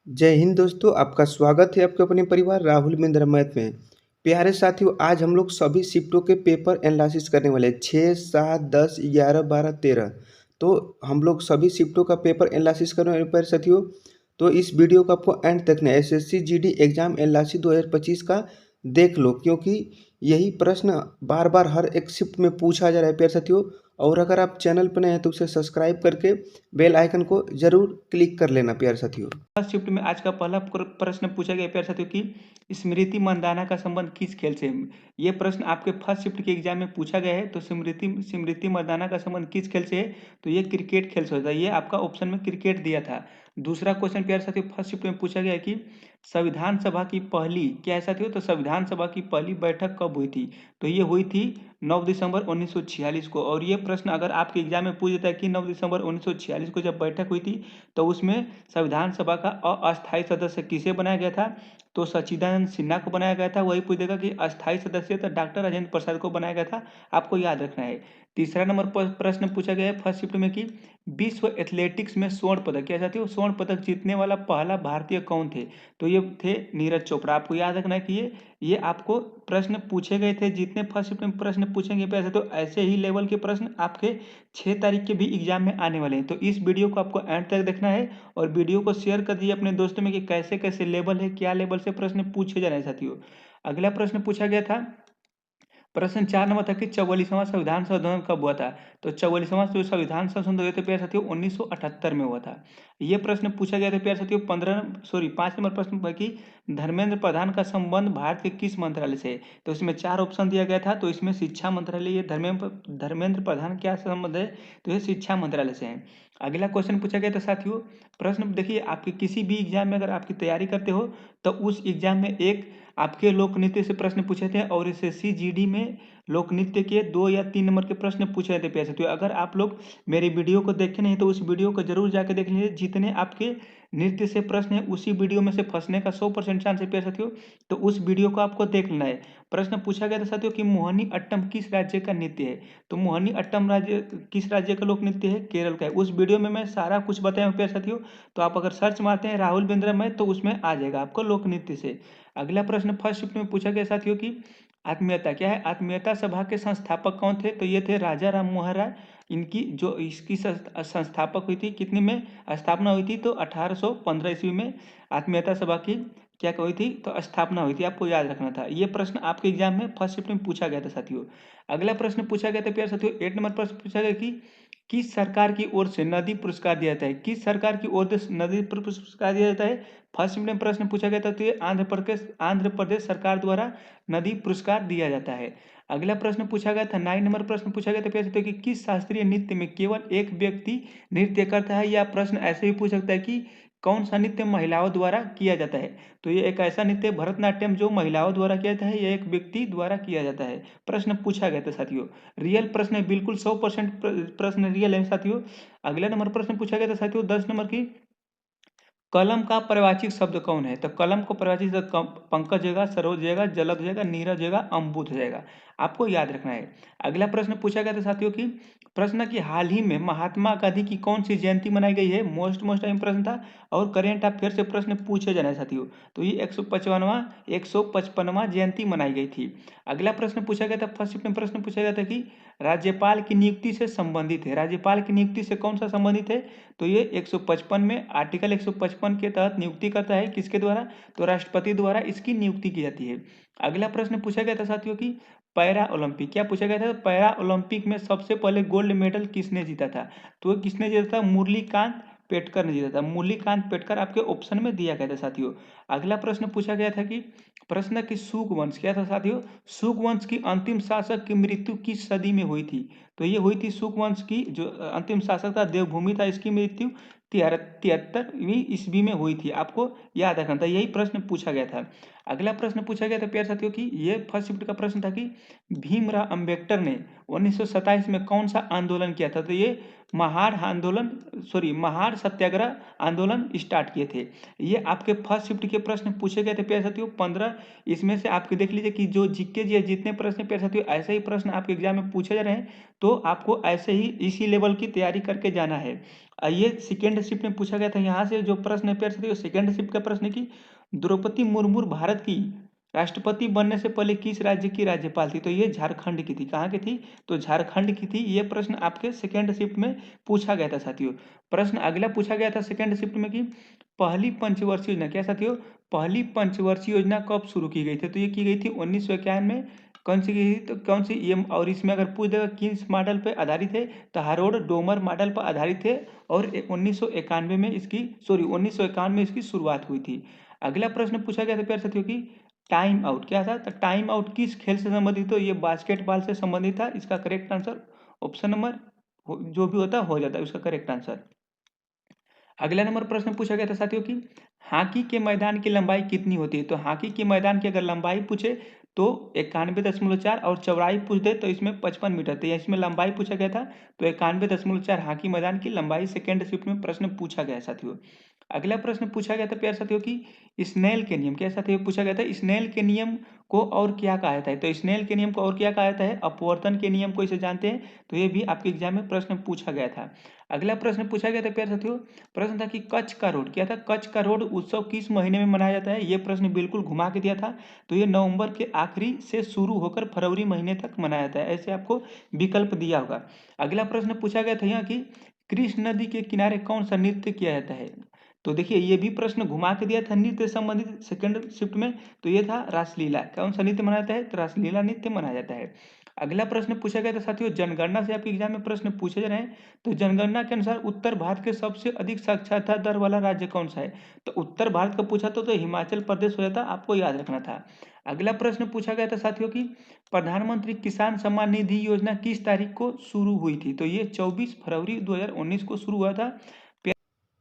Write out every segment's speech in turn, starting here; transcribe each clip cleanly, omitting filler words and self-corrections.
जय हिंद दोस्तों, आपका स्वागत है आपके अपने परिवार राहुल बिंद्रा मैथ में। प्यारे साथियों, आज हम लोग सभी शिफ्टों के पेपर एनालिसिस करने वाले हैं 6, 7, 10, 11, 12, 13। तो हम लोग सभी शिफ्टों का पेपर एनालिसिस करने वाले प्यारे साथियों। तो इस वीडियो को आपको एंड तक ना एसएससी जीडी एग्जाम एनालिसिस 2025 का देख लो, क्योंकि यही प्रश्न बार बार हर एक शिफ्ट में पूछा जा रहा है प्यारे साथियों। और अगर आप चैनल पर नए हैं तो उसे सब्सक्राइब करके बेल आइकन को जरूर क्लिक कर लेना प्यारे साथियों। फर्स्ट शिफ्ट में आज का पहला प्रश्न पूछा गया प्यारे साथियों कि स्मृति मंदाना का संबंध किस खेल से है। ये प्रश्न आपके फर्स्ट शिफ्ट के एग्जाम में पूछा गया है। तो स्मृति स्मृति मंदाना का संबंध किस खेल से है, तो ये क्रिकेट खेल से होता है। ये आपका ऑप्शन में क्रिकेट दिया था। दूसरा क्वेश्चन प्यारे साथियों फर्स्ट शिफ्ट में पूछा गया है कि संविधान सभा की पहली क्या है साथियों, तो संविधान सभा की पहली बैठक कब हुई थी, तो ये हुई थी 9 दिसंबर 1946 को। और ये प्रश्न अगर आपके एग्जाम में पूछ देता है कि 9 दिसंबर 1946 को जब बैठक हुई थी तो उसमें संविधान सभा का अस्थायी सदस्य किसे बनाया गया था, तो सच्चिदानंद सिन्हा को बनाया गया था। वही पूछ देगा कि अस्थायी सदस्य तो डॉक्टर राजेंद्र प्रसाद को बनाया गया था। आपको याद रखना है। तीसरा नंबर पर प्रश्न पूछा गया है फर्स्ट शिफ्ट में कि विश्व एथलेटिक्स में स्वर्ण पदक क्या चाहते हो, स्वर्ण पदक जीतने वाला पहला भारतीय कौन थे, तो ये थे नीरज चोपड़ा। आपको याद रखना है कि ये आपको प्रश्न पूछे गए थे। जितने फर्स्ट शिफ्ट में प्रश्न पूछेंगे पैसे, तो ऐसे ही लेवल के प्रश्न आपके 6 तारीख के भी एग्जाम में आने वाले हैं। तो इस वीडियो को आपको एंड तक देखना है और वीडियो को शेयर कर दिए अपने दोस्तों में कि कैसे कैसे लेवल है, क्या लेवल से प्रश्न पूछे जा रहे हैं साथियों। अगला प्रश्न पूछा गया था, प्रश्न 4 नंबर था कि 44वां संविधान संशोधन कब हुआ था, तो 44वां जो संविधान संशोधन हुए थे प्यारे साथियों 1978 में हुआ था। ये प्रश्न पूछा गया था प्यारे साथियों 5 नंबर प्रश्न था कि धर्मेंद्र प्रधान का संबंध भारत के किस मंत्रालय से है, तो इसमें 4 ऑप्शन दिया गया था। तो इसमें शिक्षा मंत्रालय, ये धर्मेंद्र प्रधान क्या संबंध है, तो ये शिक्षा मंत्रालय से है। अगला क्वेश्चन पूछा गया था साथियों, प्रश्न देखिए आपके किसी भी एग्जाम में अगर आपकी तैयारी करते हो तो उस एग्जाम में एक आपके लोक नृत्य से प्रश्न पूछे थे और एसएससी जीडी में लोक नृत्य के 2 या 3 नंबर के प्रश्न पूछे थे प्यारे साथियों। अगर आप लोग मेरे वीडियो को देखे नहीं तो उस वीडियो को जरूर जाकर देख लीजिए। जितने आपके नृत्य से प्रश्न है उसी वीडियो में से फंसने का 100% चांस है प्यारे साथियों। तो उस वीडियो को आपको देख लेना है। प्रश्न पूछा गया था साथियों कि मोहिनी अट्टम किस राज्य का नृत्य है, तो मोहिनी अट्टम राज्य किस राज्य का लोक नृत्य है, केरल का है। उस वीडियो में मैं सारा कुछ बताया हूँ प्यारे साथियों। तो आप अगर सर्च मारते हैं राहुल बिंद्रा में तो उसमें आ जाएगा आपको लोक नृत्य से। अगला प्रश्न फर्स्ट शिफ्ट में पूछा गया साथियों कि आत्मीयता क्या है, आत्मीयता सभा के संस्थापक कौन थे, तो ये थे राजा राम मोहन राय। इनकी जो इसकी संस्थापक हुई थी कितनी में स्थापना हुई थी, तो 1815 ईस्वी में आत्मीयता सभा की क्या हुई थी, तो स्थापना हुई थी। आपको याद रखना था। ये प्रश्न आपके एग्जाम में फर्स्ट शिफ्ट में पूछा गया था साथियों। अगला प्रश्न पूछा गया था प्यारे साथियों 8 नंबर प्रश्न पूछा गया कि किस सरकार की ओर से नदी पुरस्कार दिया जाता है, किस सरकार की ओर से नदी पुरस्कार दिया जाता है। फर्स्ट में प्रश्न पूछा गया था तो ये आंध्र प्रदेश सरकार द्वारा नदी पुरस्कार दिया जाता है। अगला प्रश्न पूछा गया था 9 नंबर प्रश्न पूछा गया था प्यारे साथियों कि किस शास्त्रीय नृत्य में केवल एक व्यक्ति नृत्य करता है, या प्रश्न ऐसे भी पूछ सकता है कि कौन सा नृत्य महिलाओं द्वारा किया जाता है, तो ये एक ऐसा नृत्य भरतनाट्यम जो महिलाओं द्वारा किया जाता है, यह एक व्यक्ति द्वारा किया जाता है। प्रश्न पूछा गया था साथियों। रियल प्रश्न है, बिल्कुल 100% प्रश्न रियल है साथियों। अगला नंबर प्रश्न पूछा गया था साथियों 10 नंबर की, कलम का परिवाचिक शब्द कौन है, तो कलम को परिवाचिक शब्द पंकज होगा, सरोज होगा, जलद होगा, नीरज होगा, अम्बुद होगा। आपको याद रखना है। अगला प्रश्न पूछा गया था साथियों की, प्रश्न की हाल ही में महात्मा गांधी की कौन सी जयंती मनाई गई है, मोस्ट टाइम प्रश्न था और करेंट अफेयर से प्रश्न पूछे जाना है साथियों। तो ये 155वां जयंती मनाई गई थी। अगला प्रश्न पूछा गया था फर्स्ट शिफ्ट में प्रश्न पूछा गया था कि राज्यपाल की नियुक्ति से संबंधित है, राज्यपाल की नियुक्ति से कौन सा संबंधित है, तो ये 155 में आर्टिकल 155 के तहत नियुक्ति करता है। किसके द्वारा, तो राष्ट्रपति द्वारा इसकी नियुक्ति की जाती है। अगला प्रश्न पूछा गया था साथियों की पैरा ओलंपिक क्या पूछा गया था, तो पैरा ओलंपिक में सबसे पहले गोल्ड मेडल किसने जीता था, तो किसने जीता था, मुरलीकांत पेटकर ने जीता था। मुरलीकांत पेटकर आपके ऑप्शन में दिया गया था साथियों। अगला प्रश्न पूछा गया था कि प्रश्न की शुक वंश क्या था साथियों, शुक वंश की अंतिम शासक की मृत्यु किस सदी में हुई थी, तो ये हुई थी शुक वंश की जो अंतिम शासक था देवभूमि था, इसकी मृत्यु 73वीं ईस्वी में हुई थी। आपको याद रखना था। यही प्रश्न पूछा गया था। अगला प्रश्न पूछा गया था प्यारे साथियों की, ये फर्स्ट शिफ्ट का प्रश्न था कि भीमराव अंबेडकर ने 1927 में कौन सा आंदोलन किया था, तो ये महार सत्याग्रह आंदोलन स्टार्ट किए थे। ये आपके फर्स्ट शिफ्ट के प्रश्न पूछे गए थे प्यारे साथियों 15। इसमें से आपके देख लीजिए कि जो जीके जी जितने प्रश्न प्यारे साथियों ऐसे ही प्रश्न आपके एग्जाम में पूछे जा रहे हैं, तो आपको ऐसे ही इसी लेवल की तैयारी करके जाना है। ये सेकेंड शिफ्ट में पूछा गया था। यहाँ से जो प्रश्न है प्यारे साथियों, सेकेंड शिफ्ट का प्रश्न है कि द्रौपदी मुर्मू भारत की राष्ट्रपति बनने से पहले किस राज्य की राज्यपाल थी? तो ये झारखंड की थी। कहाँ की थी? तो झारखंड की थी। ये प्रश्न आपके सेकेंड शिफ्ट में पूछा गया था साथियों। प्रश्न अगला पूछा गया था सेकेंड शिफ्ट में कि पहली पंचवर्षीय योजना, क्या साथियों, पहली पंचवर्षीय योजना कब शुरू की गई थी? तो ये की गई थी 1951 में। कौन सी की गई? तो कौन सी ये, और इसमें अगर पूछ देगा किस मॉडल पर आधारित है, तो हारोड डोमर मॉडल पर आधारित है। और 1991 में इसकी 1951 में इसकी शुरुआत हुई थी। अगला प्रश्न पूछा गया था प्यारे साथियों की टाइम आउट, क्या था? तो टाइम आउट किस खेल से संबंधित? तो ये बास्केटबॉल से संबंधित था। इसका करेक्ट आंसर ऑप्शन नंबर जो भी होता हो जाता है उसका करेक्ट आंसर। अगला नंबर प्रश्न पूछा गया था साथियों कि हॉकी के मैदान की लंबाई कितनी होती है? तो हॉकी के मैदान की अगर लंबाई पूछे तो 91.4 और चौड़ाई पूछ दे तो इसमें 55 मीटर। तो इसमें लंबाई पूछा गया था, तो 91.4 हॉकी मैदान की लंबाई सेकेंड शिफ्ट में प्रश्न पूछा गया है साथियों। अगला प्रश्न पूछा गया था प्यारे साथियों कि स्नेल के नियम, क्या साथियों पूछा गया था? स्नेल के नियम को और क्या कहा जाता है? तो स्नेल के नियम को और क्या कहा जाता है? अपवर्तन के नियम को इसे जानते हैं। तो ये भी आपके एग्जाम में प्रश्न पूछा गया था। अगला प्रश्न पूछा गया था प्यारे साथियों, प्रश्न था कि कच्छ का रोड, क्या था? कच्छ का रोड उत्सव किस महीने में मनाया जाता है? ये प्रश्न बिल्कुल घुमा के दिया था। तो ये नवंबर के आखिरी से शुरू होकर फरवरी महीने तक मनाया जाता है। ऐसे आपको विकल्प दिया होगा। अगला प्रश्न पूछा गया था यहाँ कि कृष्ण नदी के किनारे कौन सा नृत्य किया जाता है? तो देखिए ये भी प्रश्न घुमा के दिया था नृत्य संबंधित सेकंड शिफ्ट में। तो ये था रासलीला। कौन सा नृत्य मनाया जाता है? तो रासलीला नृत्य मनाया जाता है। अगला प्रश्न पूछा गया था साथियों, जनगणना से आपके एग्जाम में प्रश्न पूछे जा रहे हैं। तो जनगणना के अनुसार उत्तर भारत के सबसे अधिक साक्षरता दर वाला राज्य कौन सा है? तो उत्तर भारत का पूछा तो हिमाचल प्रदेश हो जाता, आपको याद रखना था। अगला प्रश्न पूछा गया था साथियों कि प्रधानमंत्री किसान सम्मान निधि योजना किस तारीख को शुरू हुई थी? तो ये 24 फरवरी 2019 को शुरू हुआ था।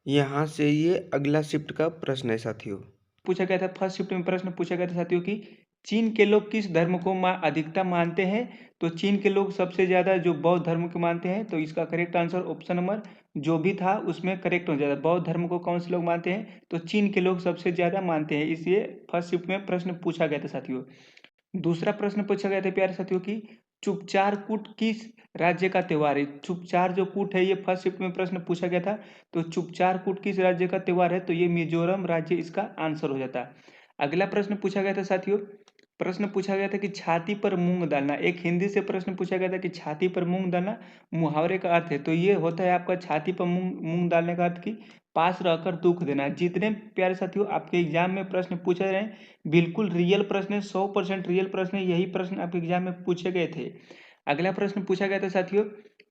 यहाँ से ये अगला शिफ्ट का प्रश्न है साथियों। पूछा गया था फर्स्ट शिफ्ट में प्रश्न पूछा गया था साथियों कि चीन के लोग किस धर्म को अधिकता मानते हैं? तो चीन के लोग सबसे ज्यादा जो बौद्ध धर्म को मानते हैं। तो इसका करेक्ट आंसर ऑप्शन नंबर जो भी था उसमें करेक्ट हो जाता है। बौद्ध धर्म को कौन से लोग मानते हैं? तो चीन के लोग सबसे ज्यादा मानते हैं। इसलिए फर्स्ट शिफ्ट में प्रश्न पूछा गया था साथियों। दूसरा प्रश्न पूछा गया था प्यारे साथियों की चुपचार कूट किस राज्य का त्योहार है? चुपचार जो कूट है ये फर्स्ट शिफ्ट में प्रश्न पूछा गया था। तो चुपचार कूट किस राज्य का त्योहार है? तो ये मिजोरम राज्य इसका आंसर हो जाता। अगला प्रश्न पूछा गया था साथियों, प्रश्न पूछा गया था कि छाती पर मूंग डालना, एक हिंदी से प्रश्न पूछा गया था कि छाती पर मूंग डालना मुहावरे का अर्थ है। तो ये होता है आपका छाती पर मूंग मूंग डालने का अर्थ की पास रहकर दुख देना। जितने प्यारे साथियों आपके एग्जाम में प्रश्न पूछे रहे हैं बिल्कुल रियल प्रश्न है, 100% रियल प्रश्न है। यही प्रश्न आपके एग्जाम में पूछे गए थे। अगला प्रश्न पूछा गया था साथियों,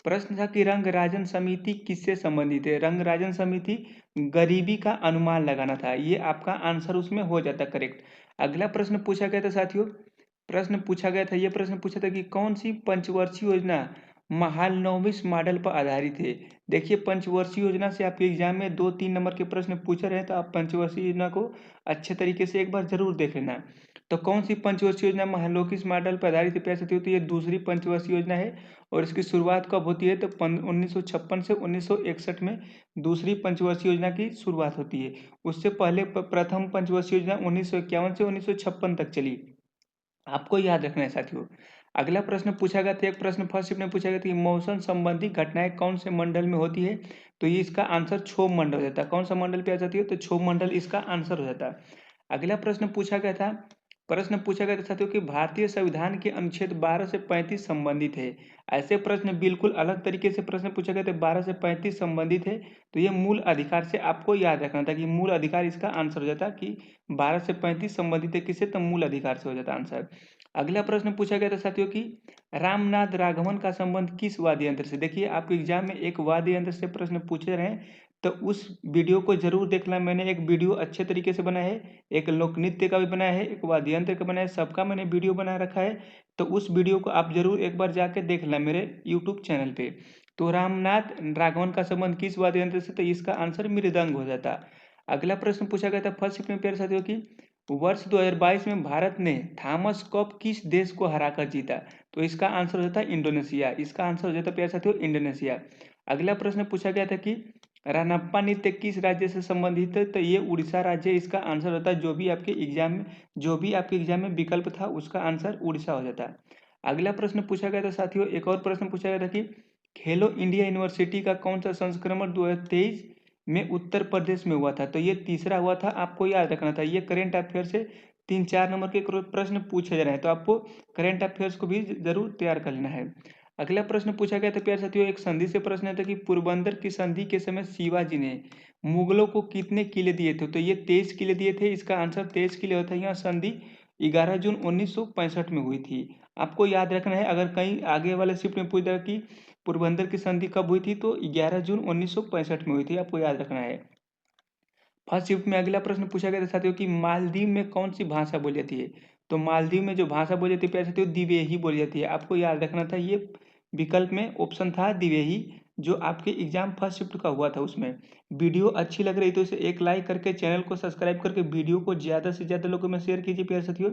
प्रश्न था कि रंग राजन समिति किससे संबंधित है? रंग राजन समिति गरीबी का अनुमान लगाना था। ये आपका आंसर उसमें हो जाता करेक्ट। अगला प्रश्न पूछा गया था साथियों, प्रश्न पूछा गया था, ये प्रश्न पूछा था कि कौन सी पंचवर्षीय योजना महालनोबिस मॉडल पर आधारित है? देखिए पंचवर्षीय योजना से आपके एग्जाम में 2-3 नंबर के प्रश्न पूछे रहे, तो आप पंचवर्षीय योजना को अच्छे तरीके से एक बार जरूर देख लेना। तो कौन सी पंचवर्षीय योजना महालोकिस मॉडल पर आधारित है? पैसे होती है, ये दूसरी पंचवर्षीय योजना है। और इसकी शुरुआत कब होती है? तो 1956 से 1961 में दूसरी पंचवर्षीय योजना की शुरुआत होती है। उससे पहले प्रथम पंचवर्षीय योजना 1951 से 1956 तक चली। आपको याद रखना है साथियों। अगला प्रश्न पूछा गया था, एक प्रश्न फर्स्ट शिफ्ट में पूछा गया था कि मौसम संबंधी घटनाएं कौन से मंडल में होती है? तो ये इसका आंसर क्षोभ मंडल हो जाता है। कौन सा मंडल पे आ जाती है? तो क्षोभ मंडल इसका आंसर हो जाता है। अगला प्रश्न पूछा गया था, प्रश्न पूछा गया था साथियों कि भारतीय संविधान के अनुच्छेद 12 से 35 संबंधित है। ऐसे प्रश्न बिल्कुल अलग तरीके से प्रश्न पूछा गया था, 12 से 35 संबंधित है। तो ये मूल अधिकार से आपको याद रखना था कि मूल अधिकार इसका आंसर हो जाता कि 12 से 35 संबंधित है किससे? तो मूल अधिकार से हो जाता आंसर। अगला प्रश्न पूछा गया था साथियों कि रामनाथ राघवन का संबंध किस वाद्य यंत्र से? देखिए आपके एग्जाम में एक वाद्य यंत्र से प्रश्न पूछे रहे हैं, तो उस वीडियो को जरूर देखना। मैंने एक वीडियो अच्छे तरीके से बनाया है, एक लोक नृत्य का भी बनाया है, एक वाद्य यंत्र का बनाया है, सबका मैंने वीडियो बना रखा है। तो उस वीडियो को आप जरूर एक बार जाके देख लें मेरे यूट्यूब चैनल पे। तो रामनाथ राघवन का संबंध किस वाद्य यंत्र से? तो इसका आंसर मृदंग हो जाता। अगला प्रश्न पूछा गया था फर्स्ट शिफ्ट में प्यारे साथियों की वर्ष 2022 में भारत ने थॉमस कप किस देश को हराकर जीता? तो इसका आंसर हो जाता है इंडोनेशिया। इसका आंसर हो जाता है प्यारे साथियों इंडोनेशिया। अगला प्रश्न पूछा गया था कि रानप्पा नृत्य किस राज्य से संबंधित है? तो ये उड़ीसा राज्य इसका आंसर होता है। जो भी आपके एग्जाम में विकल्प था उसका आंसर उड़ीसा हो जाता है। अगला प्रश्न पूछा गया था साथियों, एक और प्रश्न पूछा गया था कि खेलो इंडिया यूनिवर्सिटी का कौन सा संस्करण 2023 में उत्तर प्रदेश में हुआ था? तो ये तीसरा हुआ था, आपको याद रखना था। ये करेंट अफेयर से 3-4 नंबर के प्रश्न पूछे जा रहे हैं, तो आपको करेंट अफेयर्स को भी जरूर तैयार कर लेना है। अगला प्रश्न पूछा गया था प्यारे साथियों, एक संधि से प्रश्न है था कि पोरबंदर की संधि के समय शिवाजी ने मुगलों को कितने किले दिए थे? तो ये 23 किले दिए थे। इसका आंसर 23 किले होता है। यह संधि 11 जून 1965 में हुई थी। आपको याद रखना है, अगर कहीं आगे वाले शिफ्ट में पूछा कि पोरबंदर की संधि कब हुई थी, तो 11 जून 1965 में हुई थी। आपको याद रखना है। फर्स्ट शिफ्ट में अगला प्रश्न पूछा गया था साथियों कि मालदीव में कौन सी भाषा बोली जाती है? तो मालदीव में जो भाषा बोली जाती है प्यारे साथियों, दिवेही बोली जाती है। आपको याद रखना था, ये विकल्प में ऑप्शन था दिवेही, जो आपके एग्जाम फर्स्ट शिफ्ट का हुआ था। उसमें वीडियो अच्छी लग रही तो इसे एक लाइक करके, चैनल को सब्सक्राइब करके, वीडियो को ज़्यादा से ज़्यादा लोगों में शेयर कीजिए प्यारे साथियों।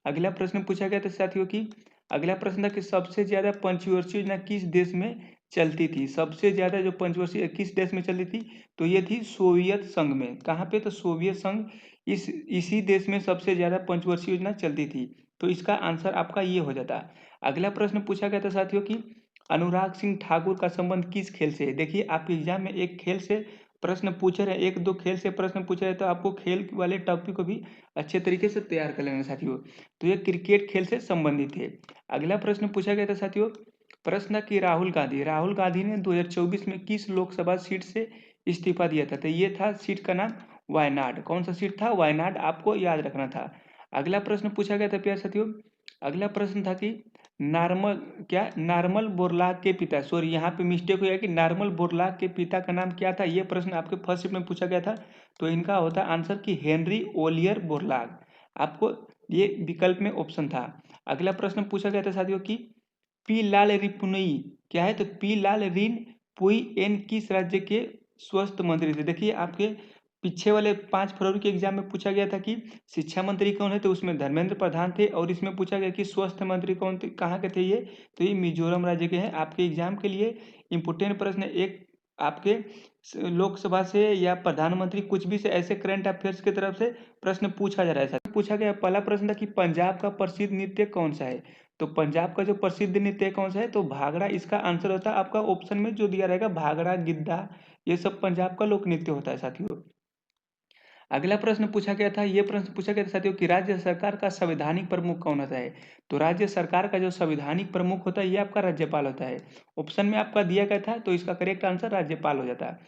अगला प्रश्न पूछा गया था साथियों कि अगला प्रश्न था कि सबसे ज़्यादा पंचवर्षीय योजना किस देश में चलती थी? सबसे ज़्यादा जो पंचवर्षीय किस देश में चलती थी? तो ये थी सोवियत संघ में। कहाँ पे? तो सोवियत संघ, इसी देश में सबसे ज़्यादा पंचवर्षीय योजना चलती थी। तो इसका आंसर आपका ये हो जाता। अगला प्रश्न पूछा गया था साथियों कि अनुराग सिंह ठाकुर का संबंध किस खेल से है? देखिए, आपके एग्जाम में एक खेल से प्रश्न पूछे रहे, एक दो खेल से प्रश्न पूछे रहे, तो आपको खेल वाले टॉपिक को भी अच्छे तरीके से तैयार कर लेना साथियों। तो ये क्रिकेट खेल से संबंधित है। अगला प्रश्न पूछा गया था साथियों, प्रश्न कि राहुल गांधी ने 2024 में किस लोकसभा सीट से इस्तीफा दिया था? तो ये था सीट का नाम वायनाड। कौन सा सीट था? वायनाड, आपको याद रखना था। अगला प्रश्न पूछा गया था प्यारे साथियों, अगला प्रश्न था कि नार्मल बोरलाग के पिता, सॉरी यहाँ पे मिस्टेक हुआ है कि नार्मल बोरलाग के पिता का नाम क्या था? ये प्रश्न आपके फर्स्ट शिफ्ट में पूछा गया था। तो इनका होता आंसर कि हेनरी ओलियर बोरलाग। आपको ये विकल्प में ऑप्शन था। अगला प्रश्न पूछा गया था साथियों कि पी लाल रिपुनई क्या है? तो पी लाल रिन पुई एन किस राज्य के स्वास्थ्य मंत्री थे? देखिए, आपके पीछे वाले 5 फरवरी के एग्जाम में पूछा गया था कि शिक्षा मंत्री कौन है, तो उसमें धर्मेंद्र प्रधान थे। और इसमें पूछा गया कि स्वास्थ्य मंत्री कौन थे, कहाँ के थे ये? तो ये मिजोरम राज्य के हैं। आपके एग्जाम के लिए इंपोर्टेंट प्रश्न एक आपके लोकसभा से या प्रधानमंत्री, कुछ भी से ऐसे करंट अफेयर्स की तरफ से प्रश्न पूछा जा रहा है। पूछा गया पहला प्रश्न था कि पंजाब का प्रसिद्ध नृत्य कौन सा है? तो पंजाब का जो प्रसिद्ध नृत्य कौन सा है? तो भांगड़ा इसका आंसर होता है। आपका ऑप्शन में जो दिया रहेगा भांगड़ा, गिद्धा, ये सब पंजाब का लोक नृत्य होता है साथियों। अगला प्रश्न पूछा गया था, ये प्रश्न पूछा गया था साथियों कि राज्य सरकार का संवैधानिक प्रमुख कौन होता है? तो राज्य सरकार का जो संवैधानिक प्रमुख होता है, ये आपका राज्यपाल होता है। ऑप्शन में आपका दिया गया था, तो इसका करेक्ट आंसर राज्यपाल हो जाता है।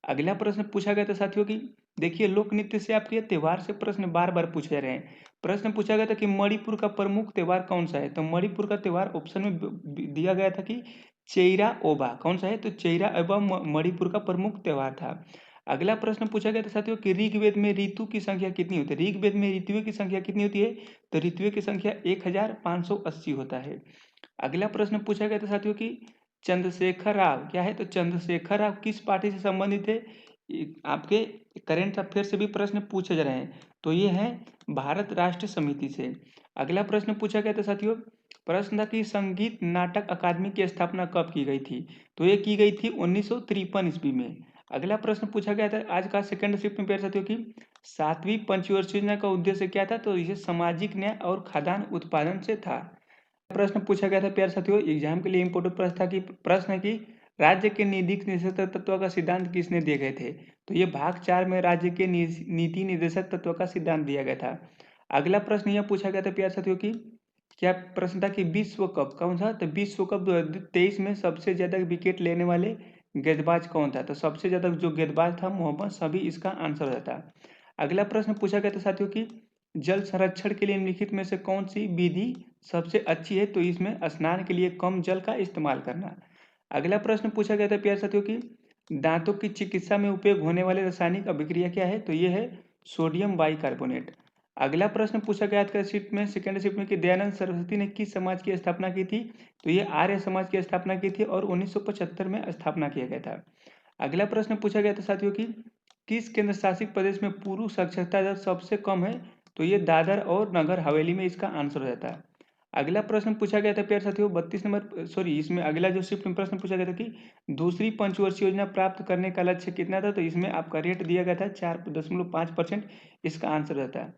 अगला प्रश्न पूछा गया था साथियों कि देखिए, लोक नृत्य से आपके त्योहार से प्रश्न बार बार पूछे जा रहे हैं। प्रश्न पूछा गया था कि मणिपुर का प्रमुख त्योहार कौन सा है? तो मणिपुर का त्योहार ऑप्शन में दिया गया था कि चेइरा ओबा। कौन सा है? तो चेइरा ओबा मणिपुर का प्रमुख त्योहार था। अगला प्रश्न पूछा गया था साथियों कि ऋग्वेद में ऋतु की संख्या कितनी होती है? ऋग्वेद में ऋतुओं की संख्या कितनी होती है? तो ऋतुओं की संख्या 1580 होता है। अगला प्रश्न पूछा गया था साथियों कि चंद्रशेखर राव क्या है? तो चंद्रशेखर राव किस पार्टी से संबंधित है? आपके करंट अफेयर से भी प्रश्न पूछे जा रहे हैं। तो ये है भारत राष्ट्र समिति से। अगला प्रश्न पूछा गया था साथियों, प्रश्न था कि संगीत नाटक अकादमी की स्थापना कब की गई थी? तो ये की गई थी 1953 ईस्वी में। अगला प्रश्न पूछा गया था आज का सेकंड शिफ्ट में प्यारे साथियों की 7वीं पंचवर्षीय योजना का उद्देश्य क्या था? तो यह सामाजिक न्याय और खाद्यान्न उत्पादन से था। प्रश्न पूछा गया था प्यारे साथियों, एग्जाम के लिए इंपोर्टेंट प्रश्न था कि प्रश्न है कि राज्य के नीति निर्देशक तत्व का सिद्धांत किसने दिए गए थे? तो ये भाग 4 में राज्य के नीति निर्देशक तत्व का सिद्धांत दिया गया था। अगला प्रश्न यह पूछा गया था प्यारे साथियों की क्या प्रश्न था कि विश्व कप कौन सा? तो विश्व कप 2023 में सबसे ज्यादा विकेट लेने वाले गेंदबाज कौन था? तो सबसे ज्यादा जो गेंदबाज था मोहम्मद शमी, इसका आंसर रहता। अगला प्रश्न पूछा गया था साथियों की जल संरक्षण के लिए निम्नलिखित में से कौन सी विधि सबसे अच्छी है? तो इसमें स्नान के लिए कम जल का इस्तेमाल करना। अगला प्रश्न पूछा गया था प्यारे साथियों की दांतों की चिकित्सा में उपयोग होने वाले रासायनिक अभिक्रिया क्या है? तो ये है सोडियम बाइकार्बोनेट। अगला प्रश्न पूछा गया था शिफ्ट में सेकेंड शिफ्ट में कि दयानंद सरस्वती ने किस समाज की स्थापना की थी? तो ये आर्य समाज की स्थापना की थी और 1975 में स्थापना किया गया था। अगला प्रश्न पूछा गया था साथियों की किस केंद्र शासित प्रदेश में पुरुष साक्षरता दर सबसे कम है? तो ये दादर और नगर हवेली में इसका आंसर हो जाता है। अगला प्रश्न पूछा गया था प्यारे साथियों 32 नंबर, सॉरी इसमें अगला जो शिफ्ट में प्रश्न पूछा गया था कि दूसरी पंचवर्षीय योजना प्राप्त करने का लक्ष्य कितना था? तो इसमें आपका रेट दिया गया था 4.5%, इसका आंसर रहता है।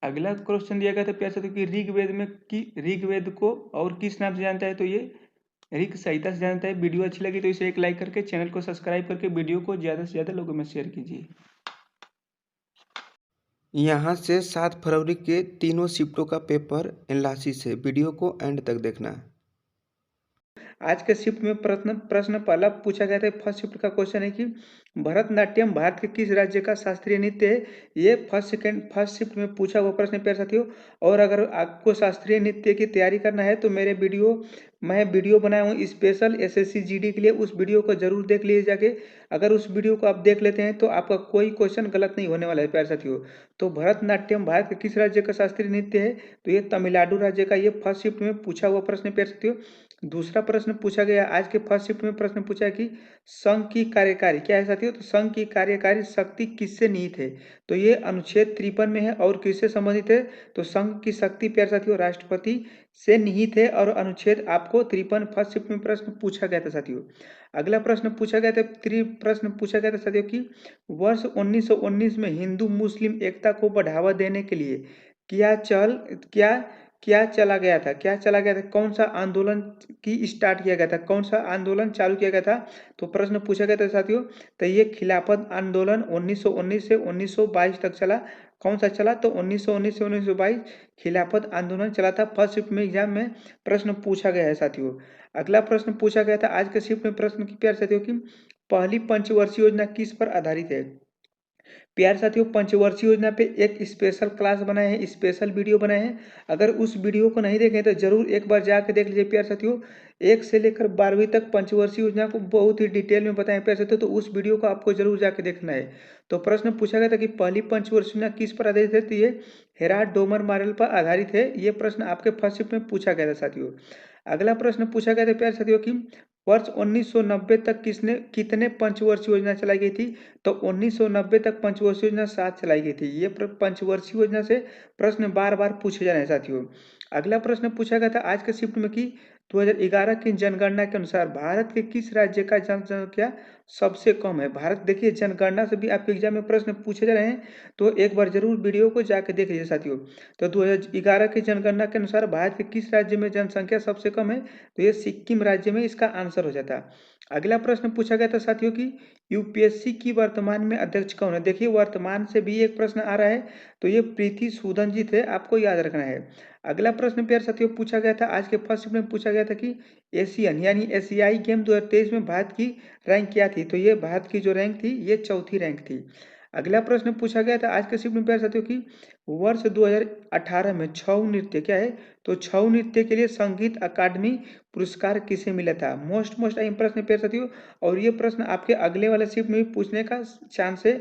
अगला क्वेश्चन दिया गया था प्यारे साथियों कि ऋग्वेद को और किस नाम से जानता है? तो ये यदि सहायता से जानता है, वीडियो अच्छी लगी तो इसे एक लाइक करके चैनल को सब्सक्राइब करके वीडियो को ज़्यादा से ज़्यादा लोगों में शेयर कीजिए। यहाँ से 7 फरवरी के तीनों शिफ्टों का पेपर एनालिसिस है, वीडियो को एंड तक देखना। आज के शिफ्ट में प्रश्न प्रश्न पहला पूछा गया था। फर्स्ट शिफ्ट का क्वेश्चन है कि भरतनाट्यम भारत के किस राज्य का शास्त्रीय नृत्य है। ये फर्स्ट शिफ्ट में पूछा हुआ प्रश्न है प्यारे साथियों। और अगर आपको शास्त्रीय नृत्य की तैयारी करना है तो मैं वीडियो बनाया हूँ स्पेशल एसएससी जीडी के लिए, उस वीडियो को जरूर देख लीजिए जाके। अगर उस वीडियो को आप देख लेते हैं तो आपका कोई क्वेश्चन गलत नहीं होने वाला है प्यारे साथियों। तो भरतनाट्यम भारत के किस राज्य का शास्त्रीय नृत्य है, तो ये तमिलनाडु राज्य का। ये फर्स्ट शिफ्ट में पूछा हुआ प्रश्न है प्यारे साथियों। दूसरा प्रश्न पूछा गया आज के फर्स्ट शिफ्ट में, प्रश्न पूछा है कि संघ की कार्यकारी क्या है साथियों। तो संघ की कार्यकारी शक्ति किससे निहित है, तो ये अनुच्छेद 53 में है। और किससे संबंधित है, तो संघ की शक्ति प्यारे साथियों राष्ट्रपति से निहित है। और अनुच्छेद आपको 53 फर्स्ट शिफ्ट में प्रश्न पूछा गया था साथियों। अगला प्रश्न पूछा गया था, प्रश्न पूछा गया था साथियों कि वर्ष 1919 में हिंदू मुस्लिम एकता को बढ़ावा देने के लिए क्या चल क्या क्या चला गया था, कौन सा आंदोलन की स्टार्ट किया गया था, कौन सा आंदोलन चालू किया गया था। तो प्रश्न पूछा गया था साथियों, तो ये खिलाफत आंदोलन 1919 से 1922 तक चला। कौन सा चला, तो 1919 से 1922 खिलाफत आंदोलन चला था। फर्स्ट शिफ्ट में एग्जाम में प्रश्न पूछा गया है साथियों। अगला प्रश्न पूछा गया था आज के शिफ्ट में, प्रश्न की प्यार साथियों की पहली पंचवर्षीय योजना किस पर आधारित है। प्यारे साथियों पंचवर्षीय योजना पे एक स्पेशल क्लास बनाए हैं, स्पेशल वीडियो बनाए हैं। अगर उस वीडियो को नहीं देखे तो जरूर एक बार जाकर देख लीजिए प्यारे साथियों। 1 से लेकर 12वीं तक पंचवर्षीय योजना को बहुत ही डिटेल में बताएं प्यारे साथियों, तो उस वीडियो को आपको जरूर जाकर देखना है। तो प्रश्न पूछा गया था कि पहली पंचवर्षीय योजना किस पर आधारित है, तो ये हेराल्ड डोमर मॉडल पर आधारित है। ये प्रश्न आपके फर्स्ट शिफ्ट में पूछा गया था साथियों। अगला प्रश्न पूछा गया था प्यारे साथियों कि वर्ष 1990 तक कितने पंचवर्षीय योजना चलाई गई थी। तो 1990 तक पंचवर्षीय योजना 7 चलाई गई थी। ये पंचवर्षीय योजना से प्रश्न बार बार पूछे जा रहे हैं साथियों। अगला प्रश्न पूछा गया था आज के शिफ्ट में कि 2011 की जनगणना के अनुसार भारत के किस राज्य का जनसंख्या सबसे कम है। भारत देखिए जनगणना से भी आपके एग्जाम में प्रश्न पूछे जा रहे हैं, तो एक बार जरूर वीडियो को जाकर देख लीजिए साथियों। तो 2011 की जनगणना के अनुसार भारत के किस राज्य में जनसंख्या सबसे कम है, तो ये सिक्किम राज्य में इसका आंसर हो जाता। अगला प्रश्न पूछा गया था साथियों की यूपीएससी की वर्तमान में अध्यक्ष कौन है। देखिए वर्तमान से भी एक प्रश्न आ रहा है, तो ये प्रीति सूदन जी थे, आपको याद रखना है। अगला प्रश्न प्यारे साथियों पूछा गया था आज के फर्स्ट शिफ्ट में, पूछा गया था कि एशियन यानी एशियाई गेम 2023 में भारत की रैंक क्या थी। तो ये भारत की जो रैंक थी ये चौथी रैंक थी। अगला प्रश्न पूछा गया था आज के शिफ्ट में प्यारे साथियों की वर्ष 2018 में छऊ नृत्य क्या है, तो छऊ नृत्य के लिए संगीत अकादमी पुरस्कार किसे मिला था। मोस्ट टाइम प्रश्न प्यारे साथियों, और ये प्रश्न आपके अगले वाले शिफ्ट में भी पूछने का चांस है,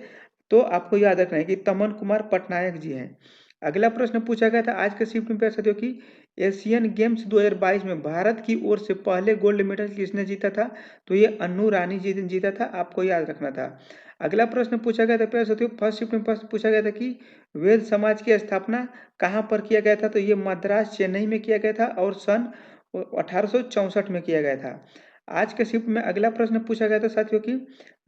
तो आपको याद रखना है कि तमन कुमार पटनायक जी हैं। अगला प्रश्न पूछा गया था आज के शिफ्ट में प्यारे साथियों की एशियन गेम्स 2022 में भारत की ओर से पहले गोल्ड मेडल किसने जीता था, तो ये अन्नू रानी जी ने जीता था, आपको याद रखना था। अगला प्रश्न पूछा गया था प्यारे साथियों फर्स्ट शिफ्ट में, प्रश्न पूछा गया था कि वेद समाज की स्थापना कहाँ पर किया गया था, तो ये मद्रास चेन्नई में किया गया था और सन 1864 में किया गया था। आज के शिफ्ट में अगला प्रश्न पूछा गया था साथियों कि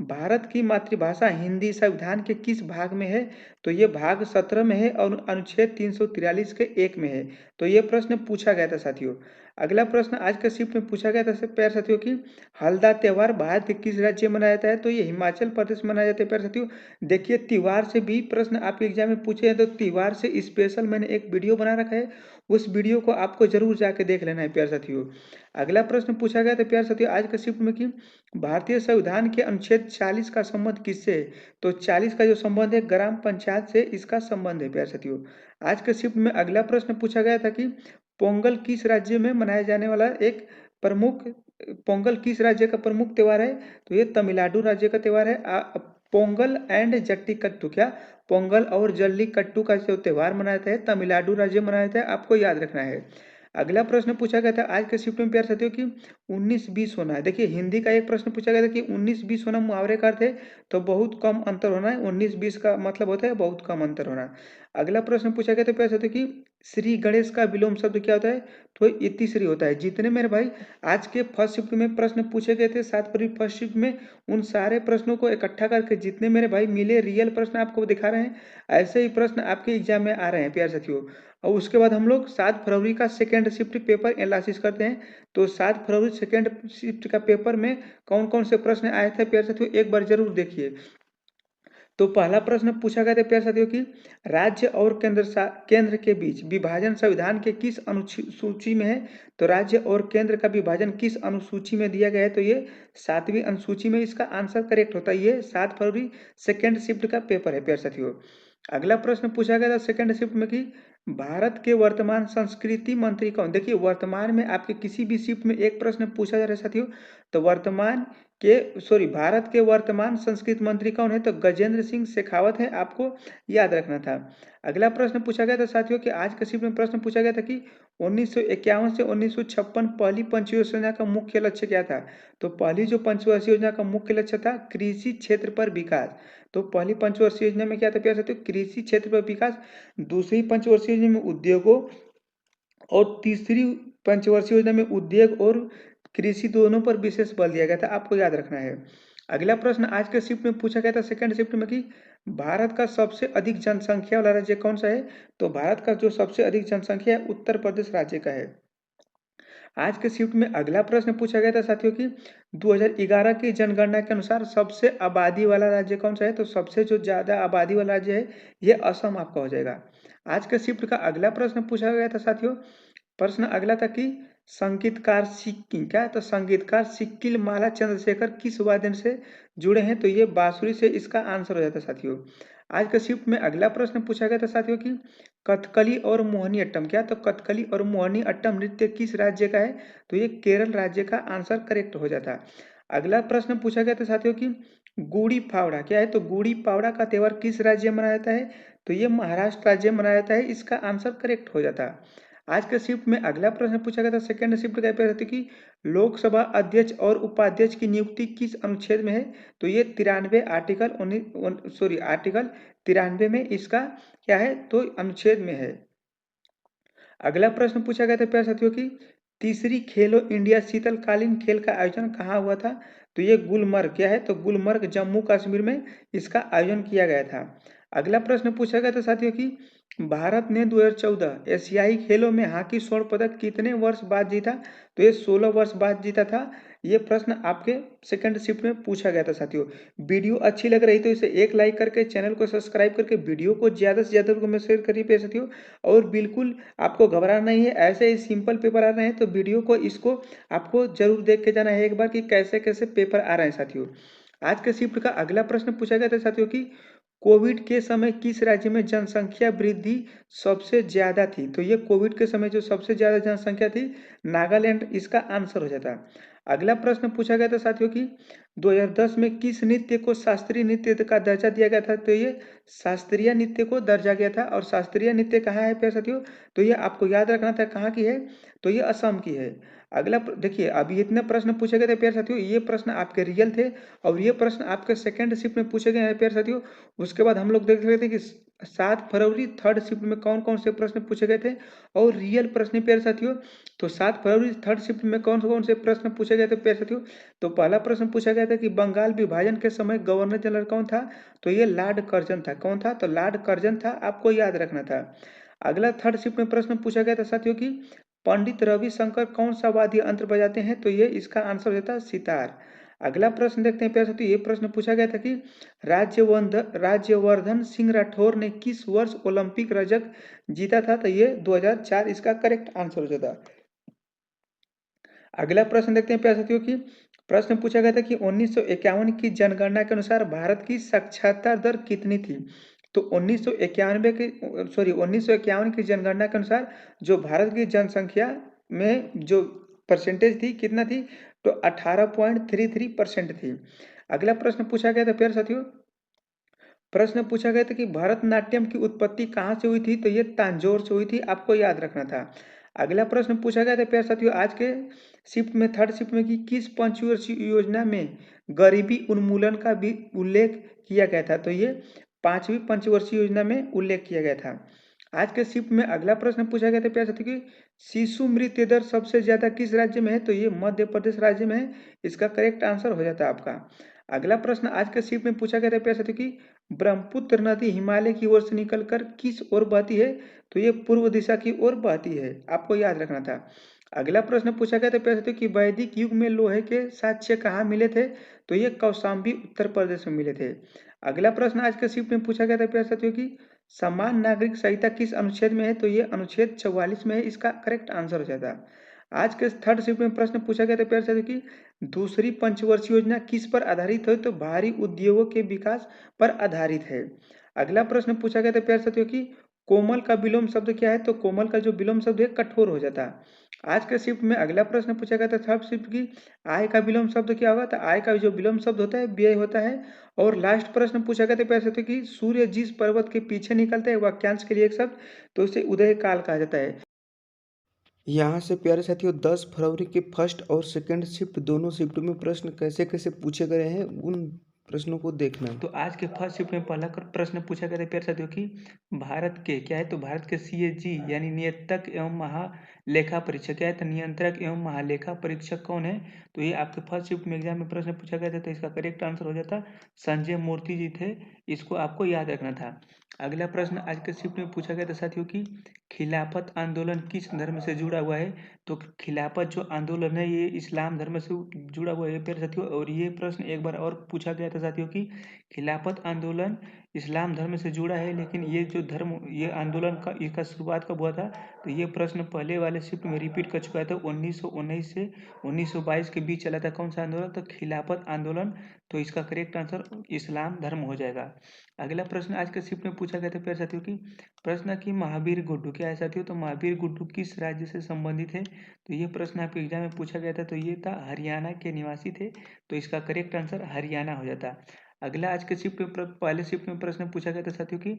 भारत की मातृभाषा हिंदी संविधान के किस भाग में है, तो ये भाग 17 में है और अनुच्छेद 343 के 1 में है। तो ये प्रश्न पूछा गया था साथियों। अगला प्रश्न आज के शिफ्ट में पूछा गया था प्यारे साथियों कि हल्दा त्योहार भारत के किस राज्य में मनाया जाता है, तो ये हिमाचल प्रदेश में मनाया जाता है प्यारे साथियों। देखिए त्योहार से भी प्रश्न आपके एग्जाम में पूछे हैं, तो त्योहार से स्पेशल मैंने एक वीडियो बना रखा है, उस वीडियो को आपको जरूर जाके देख लेना है प्यारे साथियों। अगला प्रश्न पूछा गया था प्यारे साथियों आज के शिफ्ट में कि भारतीय संविधान के अनुच्छेद 40 का संबंध किससे है, तो 40 का जो संबंध है ग्राम पंचायत से इसका संबंध है प्यारे साथियों। आज के शिफ्ट में अगला प्रश्न पूछा गया था कि पोंगल किस राज्य में मनाया जाने वाला एक प्रमुख पोंगल किस राज्य का प्रमुख त्योहार है, तो ये तमिलनाडु राज्य का त्योहार है। पोंगल एंड जट्टीकट्टू क्या, पोंगल और जल्लीकट्टू का जो त्योहार मनाया जाता है तमिलनाडु राज्य में मनाया जाता है, आपको याद रखना है। अगला प्रश्न पूछा गया था आज के शिफ्ट में प्यारे साथियों कि 19-20 होना है। देखिए हिंदी का एक प्रश्न पूछा गया था कि 19-20 होना मुहावरे का अर्थ है, तो बहुत कम अंतर होना है। 19-20 का मतलब होता है बहुत कम अंतर होना। अगला प्रश्न पूछा गया था प्यारे साथियों कि श्री गणेश का विलोम शब्द क्या होता है? तो ये तीसरी होता है। जितने मेरे भाई आज के फर्स्ट शिफ्ट में प्रश्न पूछे गए थे 7 फरवरी फर्स्ट शिफ्ट में, उन सारे प्रश्नों को इकट्ठा करके जितने मेरे भाई मिले रियल प्रश्न आपको दिखा रहे हैं, ऐसे ही प्रश्न आपके एग्जाम में आ रहे हैं प्यारे साथियों। और उसके बाद हम लोग 7 फरवरी का सेकेंड शिफ्ट पेपर एनालिसिस करते हैं। तो 7 फरवरी सेकेंड शिफ्ट का पेपर में कौन-कौन से प्रश्न आए थे प्यारे साथियों, एक बार जरूर देखिए। तो पहला प्रश्न पूछा गया था प्यारे साथियों कि राज्य और केंद्र के बीच विभाजन संविधान के किस अनुसूची में है? तो राज्य और केंद्र का विभाजन किस अनुसूची में दिया गया है? तो ये 7वीं अनुसूची में इसका आंसर करेक्ट होता है। ये 7 फरवरी सेकेंड शिफ्ट का पेपर है प्यारे साथियों। अगला प्रश्न पूछा गया था सेकेंड शिफ्ट में कि भारत के वर्तमान संस्कृति मंत्री कौन? देखिए वर्तमान में आपके किसी भी शिफ्ट में एक प्रश्न पूछा जा रहा है साथियों। तो भारत के वर्तमान संस्कृति मंत्री कौन है? तो गजेंद्र सिंह शेखावत है, आपको याद रखना था। अगला प्रश्न पूछा गया था साथियों कि आज के शिफ्ट में प्रश्न पूछा गया था कि 1951 से 1956 पहली पंचवर्षीय योजना का मुख्य लक्ष्य क्या था? तो पहली जो पंचवर्षीय योजना का मुख्य लक्ष्य था कृषि क्षेत्र पर विकास। तो पहली पंचवर्षीय योजना में क्या था प्यारे साथियों? कृषि क्षेत्र पर विकास। दूसरी पंचवर्षीय योजना में उद्योगों और तीसरी पंचवर्षीय योजना में उद्योग और कृषि दोनों पर विशेष बल दिया गया था, आपको याद रखना है। अगला प्रश्न आज के शिफ्ट में पूछा गया था सेकंड शिफ्ट में कि भारत का सबसे अधिक जनसंख्या वाला राज्य कौन सा है? तो भारत का जो सबसे अधिक जनसंख्या है उत्तर प्रदेश राज्य का है। आज के शिफ्ट में अगला प्रश्न पूछा गया था साथियों कि 2011 की जनगणना के अनुसार सबसे आबादी वाला राज्य कौन सा है? तो सबसे जो ज्यादा आबादी वाला राज्य है ये असम आपका हो जाएगा। आज के शिफ्ट का अगला प्रश्न पूछा गया था साथियों, प्रश्न अगला था कि संगीतकार सिक्की क्या? तो संगीतकार सिक्किल माला चंद्रशेखर किस वाद्य से जुड़े हैं? तो ये बांसुरी से इसका आंसर हो जाता है साथियों। आज के शिफ्ट में अगला प्रश्न पूछा गया था साथियों कि कथकली और मोहिनी अट्टम क्या? तो कथकली और मोहिनी अट्टम नृत्य किस राज्य का है? तो ये केरल राज्य का आंसर करेक्ट हो जाता। अगला प्रश्न पूछा गया था साथियों कि गुड़ी पावड़ा क्या है? तो गुड़ी पावड़ा का त्योहार किस राज्य में मनाया जाता है? तो ये महाराष्ट्र राज्य में मनाया जाता है, इसका आंसर करेक्ट हो जाता। आज के शिफ्ट में अगला प्रश्न पूछा गया था सेकंड शिफ्ट का पेपर था कि लोकसभा अध्यक्ष और उपाध्यक्ष की नियुक्ति किस अनुच्छेद में है? तो ये 93 आर्टिकल 93 में इसका क्या है? तो अनुच्छेद में है। अगला प्रश्न पूछा गया था प्यारे साथियों कि तीसरी खेलो इंडिया शीतलकालीन खेल का आयोजन कहाँ हुआ था? तो ये गुलमर्ग क्या है? तो गुलमर्ग जम्मू कश्मीर में इसका आयोजन किया गया था। अगला प्रश्न पूछा गया था साथियों कि भारत ने 2014 एशियाई खेलों में हॉकी स्वर्ण पदक कितने वर्ष बाद जीता? तो ये 16 वर्ष बाद जीता था। ये प्रश्न आपके सेकंड शिफ्ट में पूछा गया था साथियों। वीडियो अच्छी लग रही तो इसे एक लाइक करके चैनल को सब्सक्राइब करके वीडियो को ज़्यादा से ज़्यादा लोगों में शेयर करिए प्यारे साथियों। और बिल्कुल आपको घबराना नहीं है, ऐसे ही सिंपल पेपर आ रहे हैं तो वीडियो को इसको आपको जरूर देख के जाना है एक बार कि कैसे कैसे पेपर आ रहे हैं साथियों। आज के शिफ्ट का अगला प्रश्न पूछा गया था साथियों कि कोविड के समय किस राज्य में जनसंख्या वृद्धि सबसे ज्यादा थी? तो ये कोविड के समय जो सबसे ज्यादा जनसंख्या थी नागालैंड इसका आंसर हो जाता। अगला प्रश्न पूछा गया था साथियों कि 2010 में किस नृत्य को शास्त्रीय नृत्य का दर्जा दिया गया था? तो ये शास्त्रीय नृत्य को दर्जा गया था। और शास्त्रीय नृत्य कहाँ है प्यारे साथियों? तो ये आपको याद रखना था कहाँ की है? तो ये असम की है। देखिए अभी इतने प्रश्न पूछे गए थे प्यारे साथियों, ये प्रश्न आपके रियल थे और ये प्रश्न आपके सेकंड शिफ्ट में पूछे गए हैं प्यारे साथियों। उसके बाद हम लोग देख रहे थे कि 7 फरवरी थर्ड शिफ्ट में कौन-कौन से प्रश्न पूछे गए थे और रियल प्रश्न प्यारे साथियों। तो 7 फरवरी थर्ड शिफ्ट में कौन-कौन से प्रश्न पूछे गए थे प्यारे साथियों। तो पहला प्रश्न पूछा गया था कि बंगाल विभाजन के समय गवर्नर जनरल कौन था? तो ये लॉर्ड कर्जन था। कौन था? तो लॉर्ड कर्जन था, आपको याद रखना था। अगला थर्ड शिफ्ट में प्रश्न पूछा गया था साथियों कि पंडित रविशंकर कौन सा वाद्य यंत्र बजाते हैं? तो ये इसका आंसर हो जाता है सितार। अगला प्रश्न देखते हैं प्यारे साथियों, ये प्रश्न पूछा गया था कि राज्यवर्धन सिंह राठौर ने किस वर्ष ओलंपिक रजत जीता था? तो ये 2004 इसका करेक्ट आंसर हो जाता। अगला प्रश्न देखते हैं प्यारे साथियों की प्रश्न पूछा गया था कि 1951 की जनगणना के अनुसार भारत की साक्षरता दर कितनी थी? तो 1951 की जनगणना के अनुसार जो भारत की जनसंख्या में जो परसेंटेज थी कितना थी? तो 18.33% थी। अगला प्रश्न पूछा गया था प्यारे साथियों, प्रश्न पूछा गया था कि भरतनाट्यम की उत्पत्ति कहाँ से हुई थी? तो ये तांजोर से हुई थी, आपको याद रखना था। अगला प्रश्न पूछा गया था प्यारे साथियों आज के शिफ्ट में थर्ड शिफ्ट में कि किस पंचवर्षीय योजना में गरीबी उन्मूलन का भी उल्लेख किया गया था? तो ये 5वीं पंचवर्षीय योजना में उल्लेख किया गया था। आज के शिफ्ट में अगला प्रश्न पूछा गया था प्यारे साथियों कि शिशु मृत्यु दर सबसे ज़्यादा किस राज्य में है? तो ये मध्य प्रदेश राज्य में है। इसका करेक्ट आंसर हो जाता है आपका। अगला प्रश्न आज के शिफ्ट में पूछा गया था प्यारे साथियों कि ब्रह्मपुत्र नदी हिमालय की ओर से निकलकर किस ओर बहती है? तो ये पूर्व दिशा की ओर बहती है, आपको याद रखना था। अगला प्रश्न पूछा गया था प्यारे साथियों कि वैदिक युग में लोहे के साक्ष्य कहाँ मिले थे? तो ये कौशाम्बी उत्तर प्रदेश में मिले थे। अगला प्रश्न आज के शिफ्ट में पूछा गया था प्यारे साथियों कि समान नागरिक संहिता किस अनुच्छेद में है? तो ये अनुच्छेद 44 में है। इसका करेक्ट आंसर हो जाता है। आज के थर्ड शिफ्ट में प्रश्न पूछा गया था प्यारे साथियों कि दूसरी पंचवर्षीय योजना किस पर आधारित है? तो भारी उद्योगों के विकास पर आधारित है। अगला प्रश्न पूछा गया था प्यारे साथियों कि कोमल का विलोम शब्द क्या है? तो कोमल का जो विलोम शब्द है कठोर हो जाता है। आज के शिफ्ट में अगला प्रश्न पूछा गया था थर्ड शिफ्ट की आय का विलोम शब्द क्या होगा? तो आय का जो विलोम शब्द होता है व्यय होता है। और लास्ट प्रश्न पूछा गया था प्यारे साथियों कि सूर्य जिस पर्वत के पीछे निकलता है वाक्यांश के लिए एक शब्द, तो उसे उदय काल कहा जाता है। यहाँ से प्यारे साथियों 10 फरवरी के फर्स्ट और सेकंड शिफ्ट दोनों शिफ्टों में प्रश्न कैसे कैसे पूछे गए हैं उन प्रश्नों को देखना। तो आज के फर्स्ट शिफ्ट में पहला प्रश्न पूछा गया था प्यारे साथियों कि भारत के क्या है? तो भारत के सीएजी यानी नियंत्रक एवं महालेखा परीक्षक क्या है? तो नियंत्रक एवं महालेखा परीक्षक कौन है? तो ये आपके फर्स्ट शिफ्ट में एग्जाम में प्रश्न पूछा गया था, तो इसका करेक्ट आंसर हो जाता संजय मूर्ति जी थे। इसको आपको याद रखना था। अगला प्रश्न आज के शिफ्ट में पूछा गया था साथियों कि खिलाफत आंदोलन किस धर्म से जुड़ा हुआ है? तो खिलाफत जो आंदोलन है ये इस्लाम धर्म से जुड़ा हुआ है प्यारे साथियों। और ये प्रश्न एक बार और पूछा गया था साथियों कि खिलाफत आंदोलन इस्लाम धर्म से जुड़ा है, लेकिन ये जो धर्म ये आंदोलन का इसका शुरुआत कब हुआ था? तो ये प्रश्न पहले वाले शिफ्ट में रिपीट कर चुका था। 1919 से 1922 के बीच चला था कौन सा आंदोलन? तो खिलाफत आंदोलन। तो इसका करेक्ट आंसर इस्लाम धर्म हो जाएगा। अगला प्रश्न आज के शिफ्ट में पूछा गया था प्यारे साथियों की प्रश्न कि महावीर गुड्डू क्या है साथियों? तो महावीर गुड्डू किस राज्य से संबंधित है? तो ये प्रश्न आपके एग्जाम में पूछा गया था, तो ये था हरियाणा के निवासी थे। तो इसका करेक्ट आंसर हरियाणा हो जाता। अगला आज के शिफ्ट में पहले शिफ्ट में प्रश्न पूछा गया था साथियों कि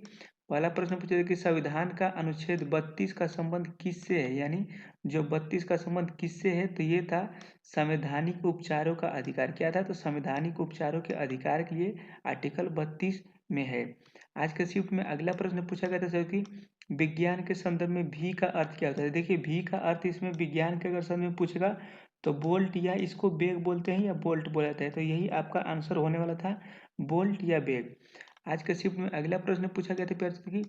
पहला प्रश्न पूछा गया कि संविधान का अनुच्छेद 32 का संबंध किससे है? यानी जो 32 का संबंध किससे है? तो ये था संवैधानिक उपचारों का अधिकार। क्या था? तो संवैधानिक उपचारों के अधिकार के लिए आर्टिकल 32 में है। आज के शिफ्ट में अगला प्रश्न पूछा गया था साथियों कि विज्ञान के संदर्भ में भी का अर्थ क्या होता है? देखिए भी का अर्थ इसमें विज्ञान के अगर संदर्भ में पूछेगा तो बोल्ट या इसको बेग बोलते हैं या बोल्ट बोला जाता है। तो यही आपका आंसर होने वाला था, बोल्ट या बेग। आज के शिफ्ट में अगला प्रश्न पूछा गया था प्यारे की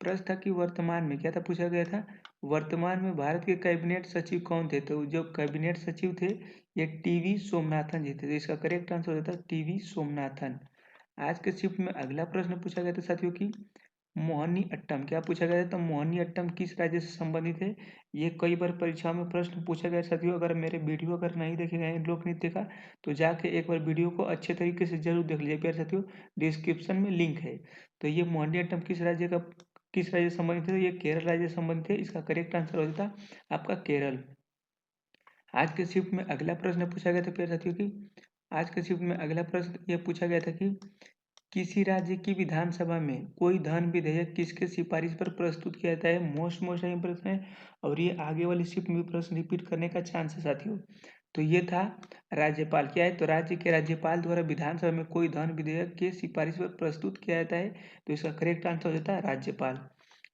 प्रश्न था कि वर्तमान में क्या था पूछा गया था वर्तमान में भारत के कैबिनेट सचिव कौन थे? तो जो कैबिनेट सचिव थे ये टीवी सोमनाथन जी थे। तो इसका करेक्ट आंसर होता है टीवी सोमनाथन। आज के शिफ्ट में अगला प्रश्न पूछा गया था साथियों की मोहिनी अट्टम क्या पूछा गया था? तो मोहिनी अट्टम किस राज्य से संबंधित है? ये कई बार परीक्षाओं में प्रश्न पूछा गया साथियों। अगर मेरे वीडियो अगर नहीं देखे गए हैं लोक नृत्य का तो जाके एक बार वीडियो को अच्छे तरीके से जरूर देख लीजिए प्यारे साथियों। डिस्क्रिप्शन में लिंक है। तो ये मोहिनी अट्टम किस राज्य से संबंधित है? ये केरल राज्य से संबंधित है। इसका करेक्ट आंसर हो जाता आपका केरल। आज के शिफ्ट में अगला प्रश्न पूछा गया था प्यारे साथियों की आज के शिफ्ट में अगला प्रश्न ये पूछा गया था कि किसी राज्य की विधानसभा में कोई धन विधेयक किसके सिफारिश पर प्रस्तुत किया जाता है? मोस्ट प्रश्न है। और ये आगे वाली शिफ्ट में भी प्रश्न रिपीट करने का चांस है साथियों। तो ये था राज्यपाल क्या है? तो राज्य के राज्यपाल द्वारा विधानसभा में कोई धन विधेयक के सिफारिश पर प्रस्तुत किया जाता है। तो इसका करेक्ट आंसर हो जाता है राज्यपाल।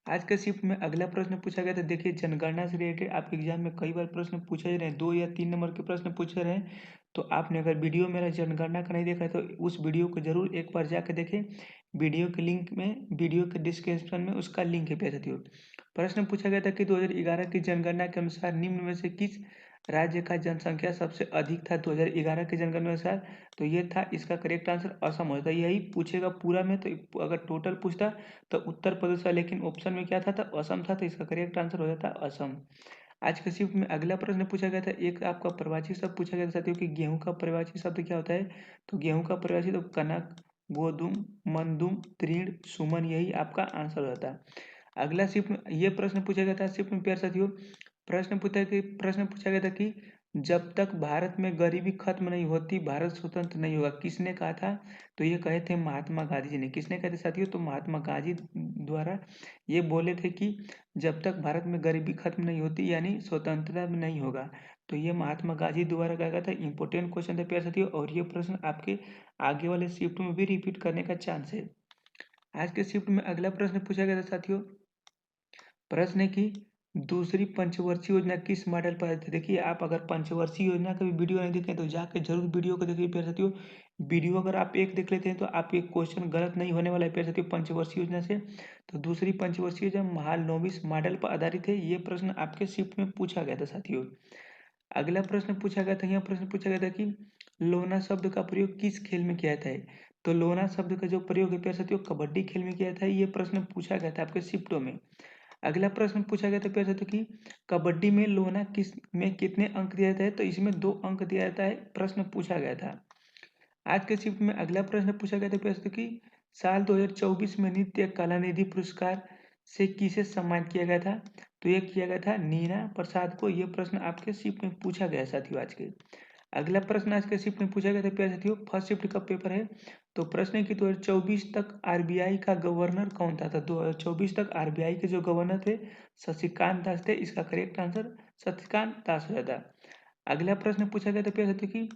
आज के शिफ्ट में अगला प्रश्न पूछा गया था। देखिए जनगणना से रिलेटेड आपके एग्जाम में कई बार प्रश्न पूछे रहे हैं, 2 या 3 नंबर के प्रश्न पूछे रहे हैं। तो आपने अगर वीडियो मेरा जनगणना का नहीं देखा है तो उस वीडियो को जरूर एक बार जाकर देखें। वीडियो के लिंक में वीडियो के डिस्क्रिप्शन में उसका लिंक है प्यारे साथियों। प्रश्न पूछा गया था कि 2011 की जनगणना के अनुसार निम्न में से किस राज्य का जनसंख्या सबसे अधिक था 2011 की जनगणना के अनुसार? तो ये था इसका करेक्ट आंसर असम हो जाता। यही पूछेगा पूरा में, तो अगर टोटल पूछता तो उत्तर प्रदेश था, लेकिन ऑप्शन में क्या था? तो असम था। तो इसका करेक्ट आंसर हो जाता असम। आज के शिफ्ट में अगला प्रश्न पूछा गया था एक आपका प्रवाची शब्द पूछा गया था साथियों कि गेहूं का प्रवाची शब्द क्या होता है? तो गेहूं का प्रवाची शब्द कनक, गोधुम, मंदुम, तृण, सुमन यही आपका आंसर होता है। अगला शिफ्ट में ये प्रश्न पूछा गया था शिफ्ट में प्यारे साथियों प्रश्न पूछा गया था कि जब तक भारत में गरीबी खत्म नहीं होती भारत स्वतंत्र नहीं होगा। किसने कहा था? तो ये कहे थे महात्मा गांधी जी ने। किसने कहे थे साथियों? तो महात्मा गांधी द्वारा ये बोले थे कि जब तक भारत में गरीबी खत्म नहीं होती यानी स्वतंत्रता में नहीं होगा। तो ये महात्मा गांधी द्वारा कहा गया था। इंपॉर्टेंट क्वेश्चन था प्यारे साथियों और ये प्रश्न आपके आगे वाले शिफ्ट में भी रिपीट करने का चांस है। आज के शिफ्ट में अगला प्रश्न पूछा गया था साथियों, प्रश्न है कि दूसरी पंचवर्षीय योजना किस मॉडल पर आधारित है। देखिए, आप अगर पंचवर्षीय योजना का भी वीडियो नहीं देखें तो जाके जरूर वीडियो को देखिए प्यारे साथियों। वीडियो अगर आप एक देख लेते हैं तो आप एक क्वेश्चन गलत नहीं होने वाला है प्यारे साथियों पंचवर्षीय योजना से। तो दूसरी पंचवर्षीय योजना महालनोबिस मॉडल पर आधारित है। ये प्रश्न आपके शिफ्ट में पूछा गया था साथियों। अगला प्रश्न पूछा गया था, यह प्रश्न पूछा गया था कि लोना शब्द का प्रयोग किस खेल में किया जाता है। तो लोना शब्द का जो प्रयोग है प्यारे साथियों कबड्डी खेल में किया जाता है। ये प्रश्न पूछा गया था आपके शिफ्टों में। अगला प्रश्न पूछा गया था प्यारे साथियों कि कबड्डी में लोना किस में कितने अंक दिया जाता है। तो इसमें 2 अंक दिया जाता है, प्रश्न पूछा गया था। आज के शिफ्ट में अगला प्रश्न पूछा गया था प्यारे साथियों कि साल 2024 में नृत्य कलानिधि पुरस्कार से किसे सम्मानित किया गया था। तो ये किया गया था नीना प्रसाद को। ये प्रश्न आपके शिफ्ट में पूछा गया है साथियों आज के। अगला प्रश्न आज के शिफ्ट में पूछा गया था प्यारे साथियों, फर्स्ट शिफ्ट का पेपर है। तो प्रश्न है कि 2024 तक आरबीआई का गवर्नर कौन था। तो 2024 तक आरबीआई के जो गवर्नर थे शशिकांत दास थे। इसका करेक्ट आंसर शशिकांत दास हो जाता। अगला प्रश्न पूछा गया था प्यारे साथियों कि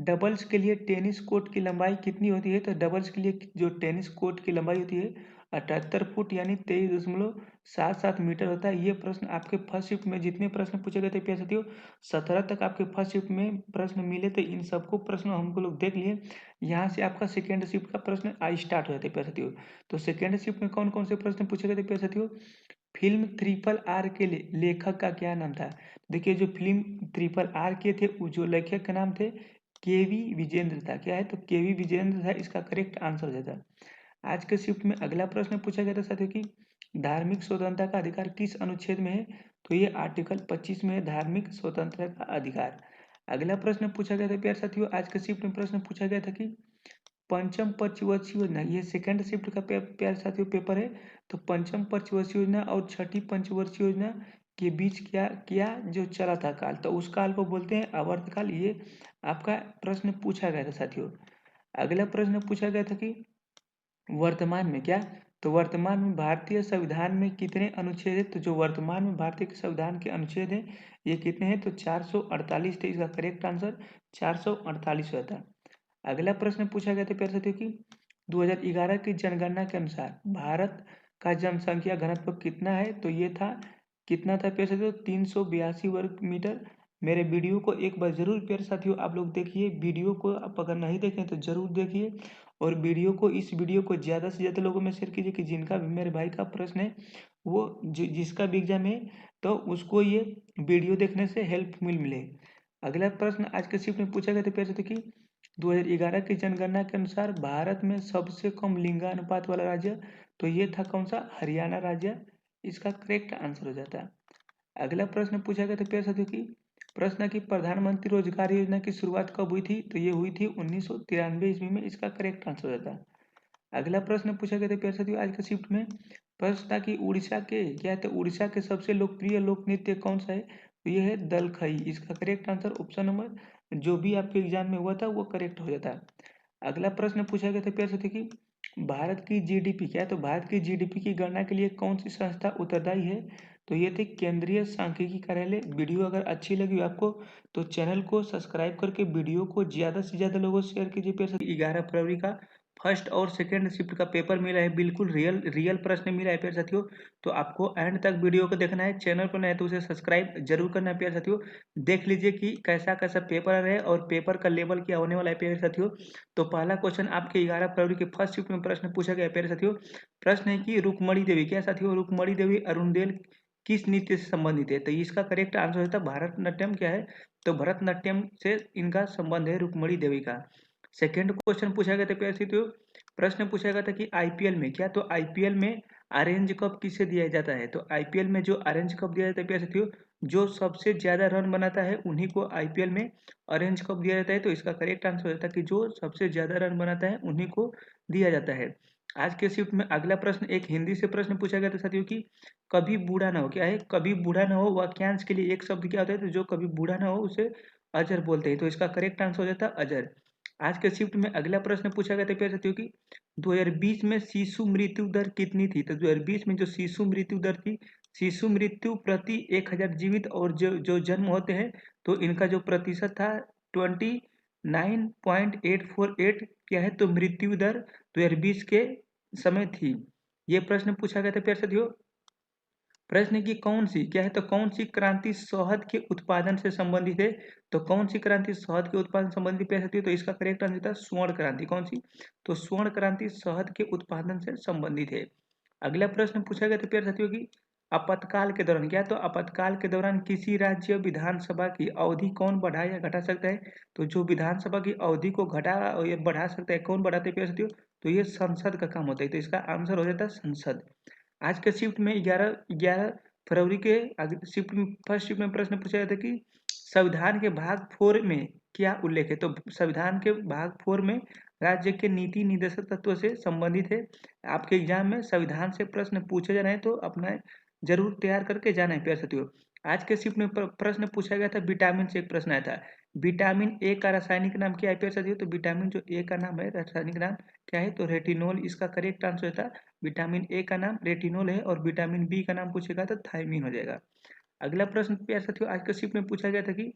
डबल्स के लिए टेनिस कोर्ट की लंबाई कितनी होती है। तो डबल्स के लिए जो टेनिस कोर्ट की लंबाई होती है 78 फुट यानी 23.77 मीटर होता है। ये प्रश्न आपके फर्स्ट शिफ्ट में जितने प्रश्न पूछे गए थे प्यारे साथियों 17 तक आपके फर्स्ट शिफ्ट में प्रश्न मिले थे। इन सबको प्रश्न हमको लोग देख लिए। यहाँ से आपका सेकेंड शिफ्ट का प्रश्न स्टार्ट हो जाते हैं प्यारे साथियों। तो सेकेंड शिफ्ट में कौन कौन से प्रश्न पूछे गए थे प्यारे साथियों, फिल्म ट्रिपल आर के लेखक का क्या नाम था। देखिए, जो फिल्म ट्रिपल आर के थे जो लेखक का नाम थे केवी विजेंद्र था। क्या है, तो केवी विजेंद्र था। इसका करेक्ट आंसर हो जाता। आज के शिफ्ट में अगला प्रश्न पूछा गया था साथियों कि धार्मिक स्वतंत्रता का अधिकार किस अनुच्छेद में है। तो ये आर्टिकल 25 में है, धार्मिक स्वतंत्रता का अधिकार। अगला प्रश्न पूछा गया था प्यारे साथियों, आज के शिफ्ट में प्रश्न पूछा गया था कि पंचम पंचवर्षीय योजना, ये सेकंड शिफ्ट का प्यारे साथियों पेपर है। तो पंचम पंचवर्षीय योजना और छठी पंचवर्षीय योजना के बीच क्या क्या जो चला था काल, तो उस काल को बोलते हैं आवर्तकाल। ये आपका प्रश्न पूछा गया था साथियों। अगला प्रश्न पूछा गया था कि वर्तमान में क्या, तो वर्तमान में भारतीय संविधान में कितने अनुच्छेद हैं। तो जो वर्तमान में भारतीय के संविधान के अनुच्छेद हैं ये कितने हैं, तो 448 थे। इसका करेक्ट आंसर 448 होता है। अगला प्रश्न पूछा गया था प्यारे साथियों कि 2011 की जनगणना के अनुसार भारत का जनसंख्या घनत्व कितना है। तो ये था कितना था प्यारे साथियों, 382 वर्ग मीटर। मेरे वीडियो को एक बार जरूर प्यारे साथियों आप लोग देखिए। वीडियो को आप अगर नहीं देखें तो जरूर देखिए। और इस वीडियो को ज़्यादा से ज़्यादा लोगों में शेयर कीजिए कि जिनका भी मेरे भाई का प्रश्न है वो जिसका भी एग्जाम है तो उसको ये वीडियो देखने से हेल्प मिले। अगला प्रश्न आज के शिफ्ट में पूछा गया था प्यारे साथियों कि 2011 की जनगणना के अनुसार भारत में सबसे कम लिंगानुपात वाला राज्य, तो ये था कौन सा, हरियाणा राज्य। इसका करेक्ट आंसर हो जाता है। अगला प्रश्न पूछा गया था प्यारे साथियों की प्रश्न की प्रधानमंत्री रोजगार योजना की शुरुआत कब हुई थी। तो ये हुई थी 1993 ईस्वी में। इसका करेक्ट आंसर हो जाता है। अगला प्रश्न पूछा गया था प्यारे साथियों आज के शिफ्ट में प्रश्न था कि उड़ीसा के क्या है, तो उड़ीसा के सबसे लोकप्रिय लोक नृत्य कौन सा है। तो ये है दलखई। इसका करेक्ट आंसर ऑप्शन नंबर जो भी आपके एग्जाम में हुआ था वो करेक्ट हो जाता है। अगला प्रश्न पूछा गया था प्यारे साथियों कि भारत की जीडीपी क्या है, तो भारत की जीडीपी की गणना के लिए कौन सी संस्था उत्तरदायी है। तो ये थे केंद्रीय सांख्यिकी कार्यालय। वीडियो अगर अच्छी लगी हो आपको तो चैनल को सब्सक्राइब करके वीडियो को ज़्यादा से ज़्यादा लोगों से शेयर कीजिए। प्यारे 11 फरवरी का फर्स्ट और सेकेंड शिफ्ट का पेपर मिला है, बिल्कुल रियल प्रश्न मिला है प्यारे साथियों। तो आपको एंड तक वीडियो को देखना है। चैनल पर नए है तो उसे सब्सक्राइब जरूर करना है प्यारे साथियों। देख लीजिए कि कैसा कैसा पेपर है और पेपर का लेवल क्या होने वाला है प्यारे साथियों। तो पहला क्वेश्चन आपके 11 फरवरी के फर्स्ट शिफ्ट में प्रश्न पूछा गया है प्यारे साथियों। प्रश्न है कि रुक्मणी देवी क्या साथियों, रुक्मणी देवी अरुणदेव किस नृत्य से संबंधित है। तो इसका करेक्ट आंसर होता है भरतनाट्यम। क्या है, तो भरतनाट्यम से इनका संबंध है रुक्मणी देवी का। सेकेंड क्वेश्चन पूछा गया था प्यारे साथियों, प्रश्न पूछा गया था कि आईपीएल में क्या, तो आईपीएल में ऑरेंज कप किसे दिया जाता है। तो आईपीएल में जो ऑरेंज कप दिया जाता है प्यारे साथियों, जो सबसे ज्यादा रन बनाता है उन्हीं को आईपीएल में ऑरेंज कप दिया जाता है। तो इसका करेक्ट आंसर होता है कि जो सबसे ज्यादा रन बनाता है उन्हीं को दिया जाता है। आज के शिफ्ट में अगला प्रश्न एक हिंदी से प्रश्न पूछा गया था साथियों कि कभी बूढ़ा ना हो। क्या है, कभी बूढ़ा ना हो वाक्यांश के लिए एक शब्द क्या होता है, तो जो कभी बूढ़ा ना हो उसे अजर बोलते हैं। तो इसका करेक्ट आंसर हो जाता है अजर। आज के शिफ्ट में अगला प्रश्न पूछा गया था प्यारे साथियों कि 2020 में शिशु मृत्यु दर कितनी थी। तो 2020 में जो शिशु मृत्यु दर थी, शिशु मृत्यु प्रति 1000 जीवित और जो जो जन्म होते हैं तो इनका जो प्रतिशत था 29.848 क्या है, तो मृत्यु दर 2020 के समय थी। ये प्रश्न पूछा गया था प्यारे साथियों। प्रश्न की कौन सी क्या है, तो कौन सी क्रांति शहद के उत्पादन से संबंधित है? तो कौन सी क्रांति शहद के उत्पादन से संबंधित प्यारे साथियों? तो इसका करेक्ट आंसर था स्वर्ण क्रांति। कौन सी? तो स्वर्ण क्रांति शहद के उत्पादन से संबंधित है। अगला प्रश्न पूछा गया था प्यारे साथियों की आपातकाल के दौरान क्या, तो आपातकाल के दौरान किसी राज्य विधानसभा की अवधि कौन बढ़ा या घटा सकता है? तो जो विधानसभा की अवधि को घटा या बढ़ा सकता है, कौन बढ़ाते हैं प्यारे साथियों? तो ये संसद का काम होता है। तो इसका आंसर हो जाता है संसद। आज के शिफ्ट में 11 फरवरी के शिफ्ट में फर्स्ट शिफ्ट में प्रश्न पूछा गया था कि संविधान के भाग 4 में क्या उल्लेख है? तो संविधान के भाग 4 में राज्य के नीति निर्देशक तत्व से संबंधित है। आपके एग्जाम में संविधान से प्रश्न पूछे जा रहे हैं तो अपना जरूर तैयार करके जाना है प्यारे साथियों। आज के शिफ्ट में प्रश्न पूछा गया था विटामिन से, एक प्रश्न आया था विटामिन ए का रासायनिक नाम क्या है प्यारे साथियों? तो विटामिन जो ए का नाम है रासायनिक नाम क्या है? तो रेटिनोल इसका करेक्ट आंसर था। विटामिन ए का नाम रेटिनोल है और विटामिन बी का नाम पूछेगा तो थायमीन हो जाएगा। अगला प्रश्न प्यारे साथियों आज के शिफ्ट में पूछा गया था कि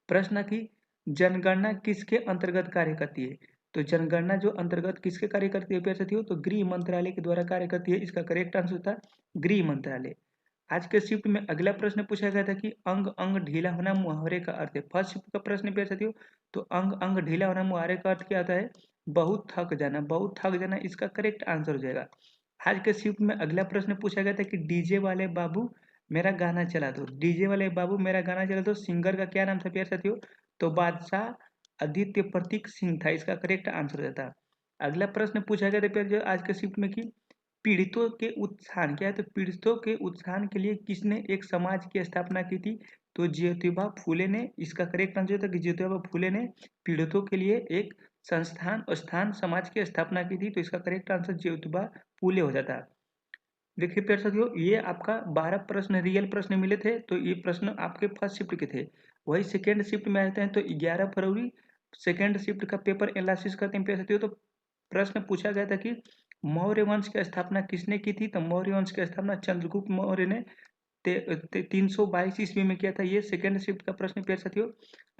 प्रश्न की जनगणना किसके अंतर्गत कार्य करती है? तो जनगणना जो अंतर्गत किसके कार्य करती है प्यारे साथियों? तो गृह मंत्रालय के द्वारा कार्य करती है। इसका करेक्ट आंसर था गृह मंत्रालय। आज के शिफ्ट में अगला प्रश्न पूछा गया था कि अंग अंग ढीला होना मुहावरे का अर्थ है। फर्स्ट शिफ्ट का प्रश्न प्यारे साथियों, तो अंग अंग ढीला होना मुहावरे का अर्थ क्या होता है? बहुत थक जाना, बहुत थक जाना इसका करेक्ट आंसर हो जाएगा। आज के शिफ्ट में अगला प्रश्न पूछा गया था कि डीजे वाले बाबू मेरा गाना चला दो। डीजे वाले बाबू मेरा गाना चला दो सिंगर का क्या नाम था प्यारे साथियों? तो बादशाह आदित्य प्रतीक सिंह था। इसका करेक्ट आंसर रहता। अगला प्रश्न पूछा गया था प्यारे आज के शिफ्ट में कि पीड़ितों के उत्थान क्या है? तो पीड़ितों के उत्थान के लिए किसने एक समाज की स्थापना की थी? तो ज्योतिबा फूले ने। इसका करेक्ट आंसर था कि ज्योतिबा फूले ने पीड़ितों के लिए एक संस्थान स्थान समाज की स्थापना की थी। तो इसका करेक्ट आंसर ज्योतिबा फूले हो जाता। देखिए प्यारे साथियों, ये आपका 12 प्रश्न रियल प्रश्न मिले थे। तो ये प्रश्न आपके फर्स्ट शिफ्ट के थे। वही सेकेंड शिफ्ट में आते हैं तो 11 फरवरी सेकेंड शिफ्ट का पेपर एनालिसिस करते हैं प्यारे साथियों। तो प्रश्न पूछा गया था कि मौर्य वंश की स्थापना किसने की थी? तो मौर्य वंश की स्थापना चंद्रगुप्त मौर्य ने 322 ईस्वी में किया था। ये सेकंड शिफ्ट का प्रश्न प्यारे साथियों।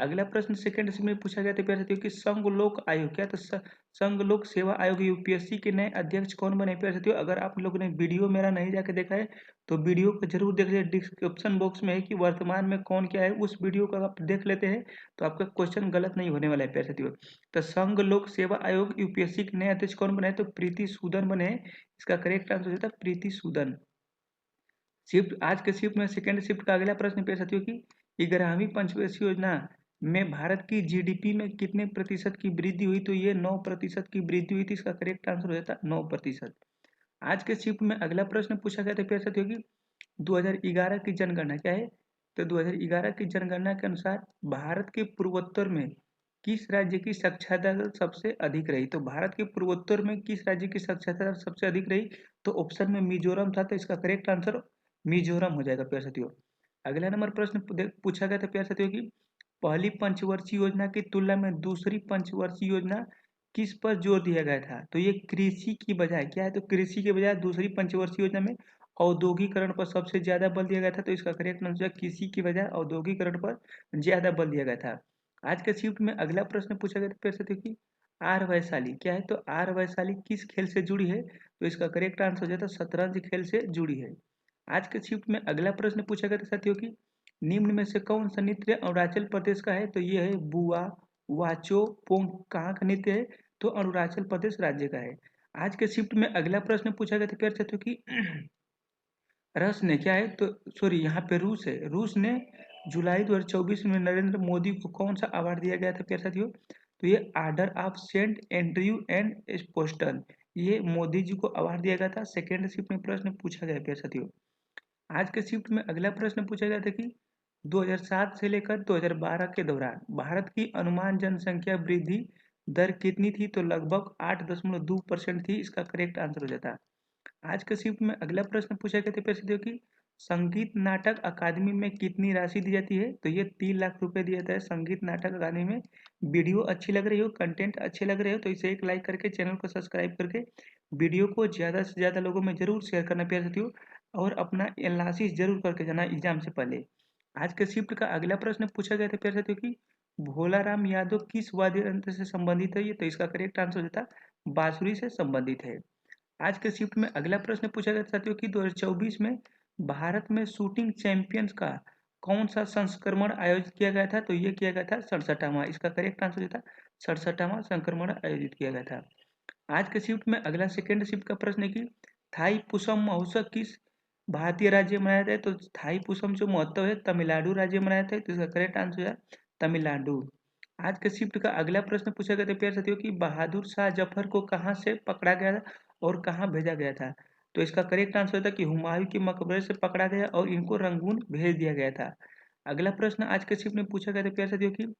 अगला प्रश्न सेकंड शिफ्ट में पूछा गया था प्यारे साथियों कि संघ लोक आयोग क्या, तो संघ लोक सेवा आयोग यूपीएससी के नए अध्यक्ष कौन बने प्यारे साथियों? अगर आप लोगों ने वीडियो मेरा नहीं जाके देखा है तो वीडियो को जरूर देख लीजिए। डिस्क्रिप्शन बॉक्स में है कि वर्तमान में कौन क्या है, उस वीडियो को आप देख लेते हैं तो आपका क्वेश्चन गलत नहीं होने वाला है प्यारे साथियों। तो संघ लोक सेवा आयोग यूपीएससी के नए अध्यक्ष कौन बने? तो प्रीति सूदन बने। इसका करेक्ट आंसर होता है प्रीति सूदन। शिफ्ट आज के शिफ्ट में सेकेंड शिफ्ट का अगला प्रश्न पेश साथियों की 11वीं पंचवर्षीय योजना में भारत की जीडीपी में कितने प्रतिशत की वृद्धि हुई? तो ये 9% की वृद्धि हुई थी। इसका करेक्ट आंसर हो जाता 9%। आज के शिफ्ट में अगला प्रश्न पूछा गया था पेश साथियों की 2011 की जनगणना क्या है? तो 2011 की जनगणना के अनुसार भारत के पूर्वोत्तर में किस राज्य की साक्षरता दर सबसे अधिक रही? तो भारत के पूर्वोत्तर में किस राज्य की साक्षरता दर सबसे अधिक रही? तो ऑप्शन में मिजोरम था। तो इसका करेक्ट आंसर मिजोरम हो जाएगा प्यारे साथियों। अगला नंबर प्रश्न पूछा गया था प्यारे साथियों की पहली पंचवर्षीय योजना की तुलना में दूसरी पंचवर्षीय योजना किस पर जोर दिया गया था? तो ये कृषि की बजाय क्या है? तो कृषि के बजाय दूसरी पंचवर्षीय योजना में औद्योगिकरण पर सबसे ज्यादा बल दिया गया था। तो इसका करेक्ट आंसर कृषि की बजाय औद्योगिकरण पर ज्यादा बल दिया गया था। आज के शिफ्ट में अगला प्रश्न पूछा गया था प्यारे साथियों की आर वैशाली क्या है? तो आर वैशाली किस खेल से जुड़ी है? तो इसका करेक्ट आंसर हो जाता है शतरंज खेल से जुड़ी है। आज के शिफ्ट में अगला प्रश्न पूछा गया था साथियों की निम्न में से कौन सा नृत्य अरुणाचल प्रदेश का है? तो ये है बुआ वाचो पोंग। कहाँ का नृत्य है? तो अरुणाचल प्रदेश राज्य का है। आज के शिफ्ट में अगला प्रश्न पूछा गया था प्यारे साथियों की रस ने क्या है? तो सॉरी यहाँ पे रूस है। रूस ने जुलाई 2024 में नरेंद्र मोदी को कौन सा अवार्ड दिया गया था प्यारे साथियों? तो ये order of saint Andrew and postal, ये मोदी जी को अवार्ड दिया गया था। सेकेंड शिफ्ट में प्रश्न पूछा गया प्यारे साथियों। आज के शिफ्ट में अगला प्रश्न पूछा गया था कि 2007 से लेकर 2012 के दौरान भारत की अनुमान जनसंख्या वृद्धि दर कितनी थी? तो लगभग 8.2% थी। इसका करेक्ट आंसर हो जाता। आज के शिफ्ट में अगला प्रश्न पूछा गया था प्रसिद्ध की संगीत नाटक अकादमी में कितनी राशि दी जाती है? तो ये 3 लाख रुपए दिया जाता है संगीत नाटक अकादमी में। वीडियो अच्छी लग रही हो, कंटेंट अच्छे लग रहे हो तो इसे एक लाइक करके चैनल को सब्सक्राइब करके वीडियो को ज़्यादा से ज़्यादा लोगों में जरूर शेयर करना प्यारे साथियों। और अपना एनालिसिस जरूर करके जाना एग्जाम से पहले। आज के शिफ्ट का अगला प्रश्न पूछा गया था प्यारे साथियों की भोलाराम यादव किस वाद्य यंत्र से संबंधित है? ये तो इसका करेक्ट आंसर होता बांसुरी से संबंधित है। आज के शिफ्ट में अगला प्रश्न पूछा गया था साथियों कि 2024 में भारत में शूटिंग चैंपियंस का कौन सा संस्करण आयोजित किया गया था? तो ये किया गया था 67वां। इसका करेक्ट आंसर जो था 67वां संस्करण आयोजित किया गया था। आज के शिफ्ट में अगला सेकेंड शिफ्ट का प्रश्न है कि थाई पुसम महोत्सव किस भारतीय राज्य में मनाया जाता है? तो थाई पुसम जो महोत्सव है तमिलनाडु राज्य में मनाया जाता है, तो इसका करेक्ट आंसर है तमिलनाडु। आज के शिफ्ट का अगला प्रश्न पूछा गया था प्यारे साथियों कि बहादुर शाह जफर को कहाँ से पकड़ा गया था और कहाँ भेजा गया था? तो इसका करेक्ट आंसर था कि हुमायूं के मकबरे से पकड़ा गया और इनको रंगून भेज दिया गया था। अगला प्रश्न आज के शिफ्ट में पूछा गया था प्यारे साथियों कि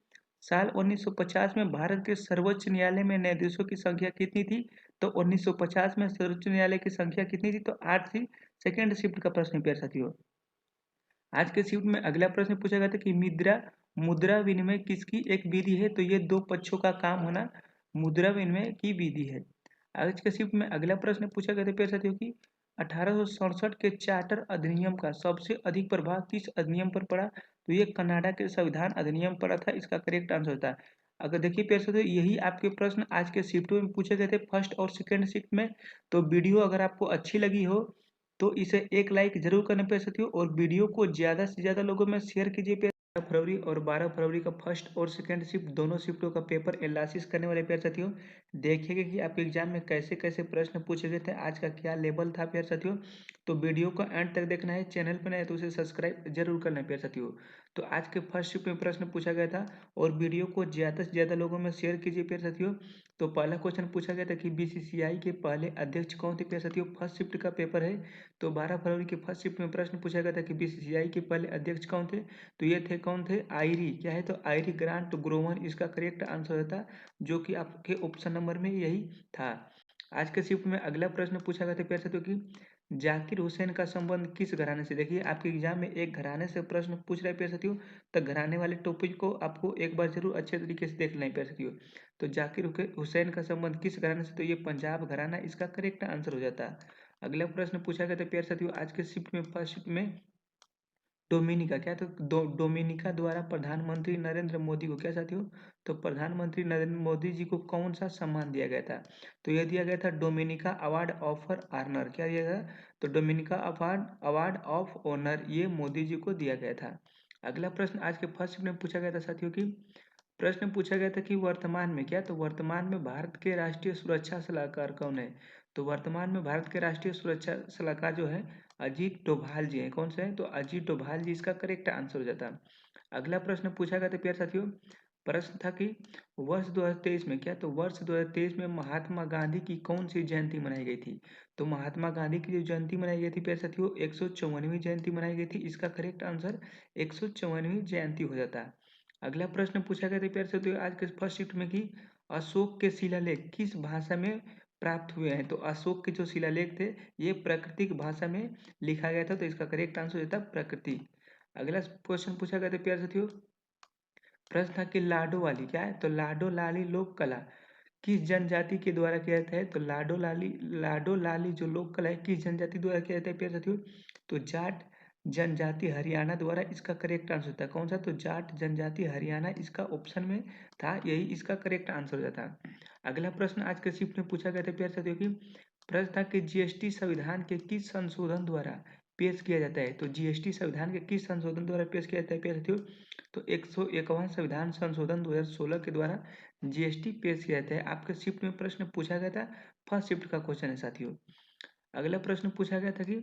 साल 1950 में भारत के सर्वोच्च न्यायालय में न्यायाधीशों की संख्या कितनी थी? तो 1950 में सर्वोच्च न्यायालय की संख्या कितनी थी? तो 8 थी। सेकेंड शिफ्ट का प्रश्न है प्यारे साथियों। आज के शिफ्ट में अगला प्रश्न पूछा गया था कि मुद्रा मुद्रा विनिमय किसकी एक विधि है? तो ये दो पक्षों का काम होना मुद्रा विनिमय की विधि है। आज के शिफ्ट में अगला प्रश्न पूछा गया था प्यारे साथियों कि 1867 के चार्टर अधिनियम का सबसे अधिक प्रभाव किस अधिनियम पर पड़ा? तो ये कनाडा के संविधान अधिनियम पड़ा था। इसका करेक्ट आंसर था। अगर देखिए प्यारे साथियों यही आपके प्रश्न आज के शिफ्टों में पूछे गए थे फर्स्ट और सेकेंड शिफ्ट में। तो वीडियो अगर आपको अच्छी लगी हो तो इसे एक लाइक जरूर करना प्यारे साथियों और वीडियो को ज़्यादा से ज़्यादा लोगों में शेयर कीजिए। 12 फरवरी और 12 फरवरी का फर्स्ट और सेकेंड शिफ्ट दोनों शिफ्टों का पेपर एनालिसिस करने वाले प्यारे साथियों। देखिएगा कि आपके एग्जाम में कैसे कैसे प्रश्न पूछे गए थे, आज का क्या लेवल था प्यारे साथियों। तो वीडियो को एंड तक देखना है, चैनल पर नए तो उसे सब्सक्राइब जरूर करना है प्यारे साथियों। तो आज के फर्स्ट शिफ्ट में प्रश्न पूछा गया था और वीडियो को ज़्यादा से ज़्यादा लोगों में शेयर कीजिए प्यारे साथियों। तो पहला क्वेश्चन पूछा गया था कि बीसीसीआई के पहले अध्यक्ष कौन थे प्यारे साथियों। फर्स्ट शिफ्ट का पेपर है। तो 12 फरवरी के फर्स्ट शिफ्ट में प्रश्न पूछा गया था कि बीसीसीआई के पहले अध्यक्ष कौन थे? तो ये थे कौन थे? आयरी। क्या है? तो आयरी ग्रांट ग्रोवन इसका करेक्ट आंसर था, जो कि आपके ऑप्शन नंबर में यही था। आज के शिफ्ट में अगला प्रश्न पूछा गया था प्यारे साथियों कि जाकिर हुसैन का संबंध किस घराने से? देखिए आपके एग्जाम में एक घराने से प्रश्न पूछ रहे हैं प्यारे साथियों, तो घराने वाले टॉपिक को आपको एक बार जरूर अच्छे तरीके से देख लें प्यारे साथियों। तो जाकिर हुसैन का संबंध किस घराने से? तो ये पंजाब घराना इसका करेक्ट आंसर हो जाता है। अगला प्रश्न पूछा गया था प्यारे साथियों आज के शिफ्ट में फर्स्ट शिफ्ट में डोमिनिका। क्या? तो डोमिनिका द्वारा प्रधानमंत्री नरेंद्र मोदी को, क्या साथियों? तो प्रधानमंत्री नरेंद्र मोदी जी को कौन सा सम्मान दिया गया था? तो यह दिया गया था डोमिनिका अवार्ड ऑफर ऑनर। क्या दिया गया? तो Dominica award award of honour ये मोदी जी को दिया गया था। अगला प्रश्न आज के फर्स्ट में पूछा गया था साथियों की प्रश्न पूछा गया था कि वर्तमान में, क्या? तो वर्तमान में भारत के राष्ट्रीय सुरक्षा सलाहकार कौन है? तो वर्तमान में भारत के राष्ट्रीय सुरक्षा सलाहकार जो है अजीत डोभाल जी हैं। कौन से हैं? तो अजीत डोभाल जी इसका करेक्ट आंसर हो जाता है। अगला प्रश्न पूछा गया था प्यारे साथियों, प्रश्न था कि वर्ष 2023 में, क्या? तो वर्ष 2023 में महात्मा गांधी की कौन सी जयंती मनाई गई थी? तो महात्मा गांधी की जो जयंती मनाई गई थी प्यारे साथियों 154वीं जयंती मनाई गई थी। इसका करेक्ट आंसर 154वीं जयंती हो जाता है। अगला प्रश्न पूछा गया था प्यारे साथियों आज के फर्स्ट शिफ्ट में कि अशोक के शिलालेख किस भाषा में प्राप्त हुए हैं? तो अशोक के जो शिलालेख थे ये प्राकृतिक भाषा में लिखा गया था। तो इसका करेक्ट आंसर होता है प्रकृति। अगला क्वेश्चन पूछा गया था प्यारे साथियों, प्रश्न था कि लाडो वाली, क्या है? तो लाडो लाली लोक कला किस जनजाति के द्वारा किया जाता है? तो लाडो लाली जो लोक कला है किस जनजाति द्वारा किया जाता है प्यारे साथियों? तो जाट जनजाति हरियाणा द्वारा इसका करेक्ट आंसर था। कौन सा? तो जाट जनजाति हरियाणा इसका ऑप्शन में था, यही इसका करेक्ट आंसर हो जाता। अगला प्रश्न आज के शिफ्ट में पूछा गया था प्यारे साथियों की प्रश्न था कि जीएसटी संविधान के किस संशोधन द्वारा पेश किया जाता है? तो जीएसटी संविधान के किस संशोधन द्वारा पेश किया जाता है प्यारे साथियों? तो 101वां संविधान संशोधन 2016 के द्वारा जीएसटी पेश किया जाता है। आपके शिफ्ट में प्रश्न पूछा गया था, फर्स्ट शिफ्ट का क्वेश्चन है साथियों। अगला प्रश्न पूछा गया था कि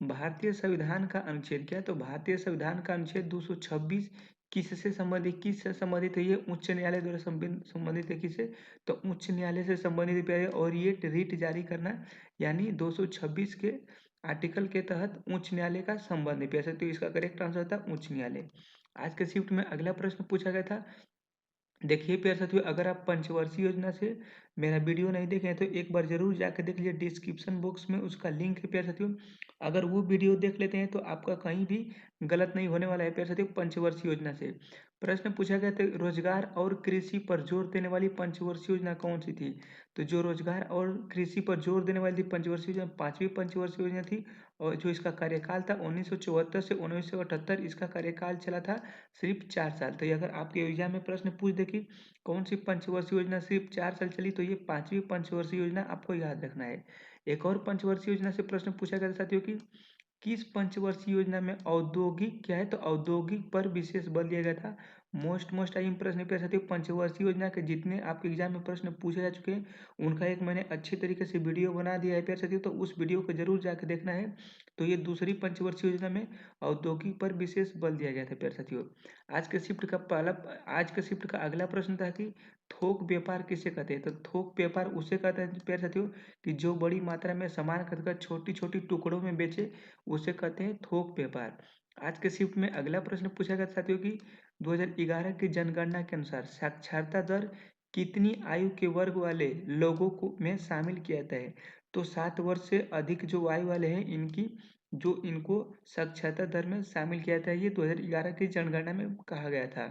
भारतीय संविधान का अनुच्छेद, क्या? तो भारतीय संविधान का अनुच्छेद 226 किससे संबंधित, है? ये उच्च न्यायालय द्वारा संबंधित है। किससे? तो उच्च न्यायालय से संबंधित है और ये रिट जारी करना यानी 226 के आर्टिकल के तहत उच्च न्यायालय का संबंध है प्यारे। तो इसका करेक्ट आंसर था उच्च न्यायालय। आज के शिफ्ट में अगला प्रश्न पूछा गया था, देखिए प्यारे साथियों अगर आप पंचवर्षीय योजना से मेरा वीडियो नहीं देखे हैं तो एक बार जरूर जाकर देख लीजिए, डिस्क्रिप्शन बॉक्स में उसका लिंक है प्यारे साथियों। अगर वो वीडियो देख लेते हैं तो आपका कहीं भी गलत नहीं होने वाला है प्यारे साथियों। पंचवर्षीय योजना से प्रश्न पूछा गया था, रोजगार और कृषि पर जोर देने वाली पंचवर्षीय योजना कौन सी थी? तो जो रोजगार और कृषि पर जोर देने वाली थी पंचवर्षीय योजना पांचवी पंचवर्षीय योजना थी। और जो इसका कार्यकाल था 1974 से 1978 इसका कार्यकाल चला था, सिर्फ 4 साल। तो ये अगर आपके एग्जाम में प्रश्न पूछ दे कि कौन सी पंचवर्षीय योजना सिर्फ 4 साल चली, तो ये पांचवी पंचवर्षीय योजना आपको याद रखना है। एक और पंचवर्षीय योजना से प्रश्न पूछा गया था साथियों कि किस पंचवर्षीय योजना में औद्योगिक क्या है तो औद्योगिक पर विशेष बल दिया गया था। मोस्ट टाइम प्रश्न है प्यारे साथियों, पंचवर्षीय योजना के जितने आपके एग्जाम में प्रश्न पूछे जा चुके हैं उनका एक मैंने अच्छी तरीके से वीडियो बना दिया है प्यारे साथियों, तो उस वीडियो को जरूर जाकर देखना है। तो ये दूसरी पंचवर्षीय योजना में औद्योगिक पर विशेष बल दिया गया था प्यारे साथियों। आज के शिफ्ट का अगला प्रश्न था कि थोक व्यापार किसे कहते हैं, तो थोक व्यापार उसे कहते हैं प्यारे साथियों कि जो बड़ी मात्रा में सामान खरीदकर छोटी छोटी टुकड़ों में बेचे, उसे कहते हैं थोक व्यापार। आज के शिफ्ट में अगला प्रश्न पूछा गया साथियों कि 2011 की जनगणना के अनुसार साक्षरता दर कितनी आयु के वर्ग वाले लोगों को में शामिल किया जाता है, तो 7 वर्ष से अधिक जो आयु वाले हैं इनको साक्षरता दर में शामिल किया जाता है, ये 2011 की जनगणना में कहा गया था।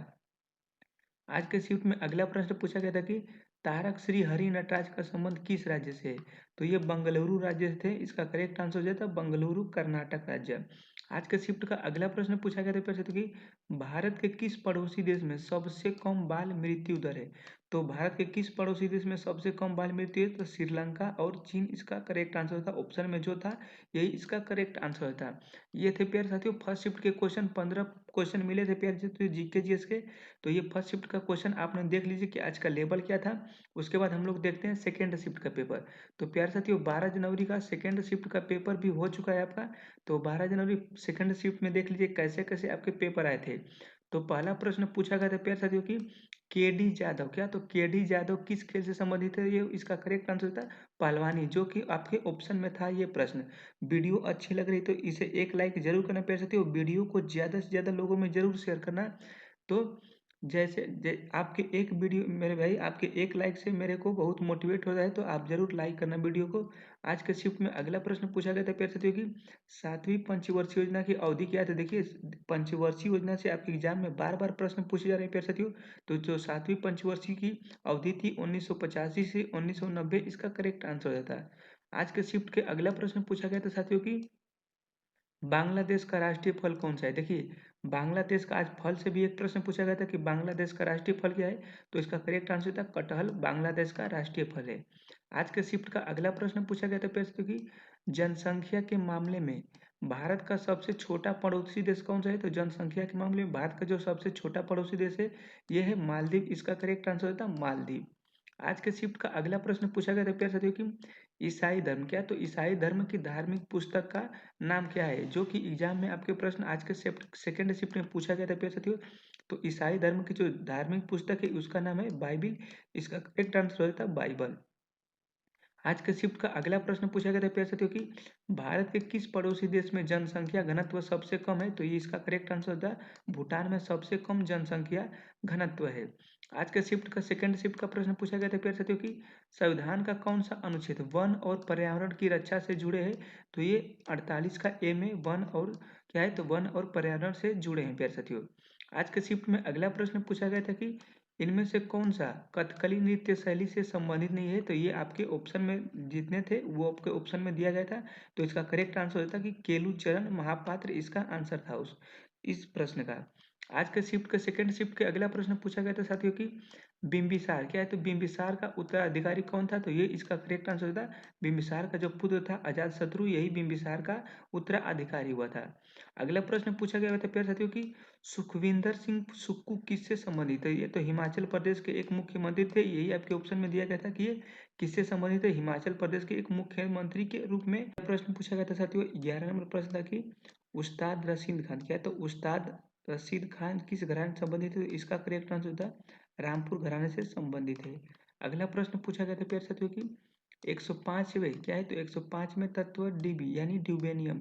आज के शिफ्ट में अगला प्रश्न पूछा गया था कि तारक श्री हरि नटराज का संबंध किस राज्य से है, तो ये बंगलुरु राज्य से थे, इसका करेक्ट आंसर हो जाता है बंगलुरु कर्नाटक राज्य। आज के शिफ्ट का अगला प्रश्न पूछा गया था प्रश्न कि भारत के किस पड़ोसी देश में सबसे कम बाल मृत्यु दर है, तो भारत के किस पड़ोसी देश में सबसे कम बाल मृत्यु है, तो श्रीलंका और चीन इसका करेक्ट आंसर था। ऑप्शन में जो था यही इसका करेक्ट आंसर था। ये थे प्यारे साथियों फर्स्ट शिफ्ट के क्वेश्चन, 15 क्वेश्चन मिले थे प्यारे साथियों जीके जीएस के। तो ये फर्स्ट शिफ्ट का क्वेश्चन आपने देख लीजिए कि आज का लेवल क्या था। उसके बाद हम लोग देखते हैं सेकेंड शिफ्ट का पेपर। तो प्यारे साथियों 12 जनवरी का सेकेंड शिफ्ट का पेपर भी हो चुका है आपका। तो 12 जनवरी सेकेंड शिफ्ट में देख लीजिए कैसे कैसे आपके पेपर आए थे। तो पहला प्रश्न पूछा गया था प्यारे साथियों की के डी यादव, क्या तो के डी यादव किस खेल से संबंधित है, ये इसका करेक्ट आंसर था पहलवानी, जो कि आपके ऑप्शन में था ये प्रश्न। वीडियो अच्छी लग रही तो इसे एक लाइक जरूर करना प्यारे साथियों, वीडियो को ज़्यादा से ज़्यादा लोगों में जरूर शेयर करना। तो आपके एक वीडियो मेरे भाई आपके एक लाइक से मेरे को बहुत मोटिवेट होता है, तो आप जरूर लाइक करना वीडियो को। आज के शिफ्ट में अगला प्रश्न पूछा गया था प्यारे साथियों की सातवीं पंचवर्षीय योजना की अवधि क्या है, तो देखिए पंचवर्षीय योजना से आपके एग्जाम में बार बार प्रश्न पूछे जा रहे हैं प्यारे साथियों। तो जो सातवीं पंचवर्षीय की अवधि थी 1985 से 1990, इसका करेक्ट आंसर हो जाता है। आज के शिफ्ट के अगला प्रश्न पूछा गया था साथियों की बांग्लादेश का राष्ट्रीय फल कौन सा है। देखिए बांग्लादेश का आज फल से भी एक प्रश्न पूछा गया था कि बांग्लादेश का राष्ट्रीय फल क्या है, तो इसका करेक्ट आंसर था कटहल, बांग्लादेश का राष्ट्रीय फल है। आज के शिफ्ट का अगला प्रश्न पूछा गया था प्रश्न की जनसंख्या के मामले में भारत का सबसे छोटा पड़ोसी देश कौन सा है, तो जनसंख्या के मामले में भारत का जो सबसे छोटा पड़ोसी देश है यह है मालदीव, इसका करेक्ट आंसर था मालदीव। आज के शिफ्ट का अगला प्रश्न पूछा गया था प्यारे साथियों कि ईसाई धर्म क्या, तो ईसाई धर्म की धार्मिक पुस्तक का नाम क्या है, जो कि एग्जाम में आपके प्रश्न आज के सेकंड शिफ्ट में पूछा गया था प्यारे साथियों। तो ईसाई धर्म की जो धार्मिक पुस्तक है उसका नाम है बाइबिल, इसका करेक्ट आंसर होता है बाइबल। आज के शिफ्ट का अगला प्रश्न पूछा गया था प्यारे साथियों कि भारत के किस पड़ोसी देश में जनसंख्या घनत्व सबसे कम है, तो ये इसका करेक्ट आंसर था भूटान में सबसे कम जनसंख्या घनत्व है। आज के शिफ्ट का सेकंड शिफ्ट का प्रश्न पूछा गया था प्यारे साथियों कि संविधान का कौन सा अनुच्छेद वन और पर्यावरण की रक्षा से जुड़े हैं, तो ये 48 का ए में वन और क्या है, तो वन और पर्यावरण से जुड़े हैं प्यारे साथियों। आज के शिफ्ट में अगला प्रश्न पूछा गया था कि इनमें से कौन सा कथकली नृत्य शैली से संबंधित नहीं है, तो ये आपके ऑप्शन में जितने थे वो आपके ऑप्शन में दिया गया था। तो इसका करेक्ट आंसर होता कि केलुचरण महापात्र इसका आंसर था उस इस प्रश्न का। आज के शिफ्ट के सेकंड शिफ्ट के अगला प्रश्न पूछा गया था साथियों कि बिंबिसार क्या है, तो बिंबिसार का उत्तराधिकारी कौन था, तो ये इसका करेक्ट आंसर था बिंबिसार का जो पुत्र था अजात शत्रु, यही बिंबिसार का उत्तराधिकारी हुआ था। अगला प्रश्न पूछा गया था प्यारे साथियों कि सुखविंदर सिंह सुक्खू किससे संबंधित है, ये तो हिमाचल प्रदेश के एक मुख्यमंत्री थे, यही आपके ऑप्शन में दिया गया था कि ये किससे संबंधित है, हिमाचल प्रदेश के एक मुख्यमंत्री के रूप में। प्रश्न पूछा गया था साथियों 11 नंबर प्रश्न था कि उस्ताद रशीद खान क्या है, तो उस्ताद रशीद खान किस घराने से संबंधित है, इसका करेक्ट आंसर था रामपुर घराने से संबंधित है। अगला प्रश्न पूछा गया था प्यारे साथियों की 105वें क्या है, तो 105 में तत्व डीबी यानी ड्यूबेनियम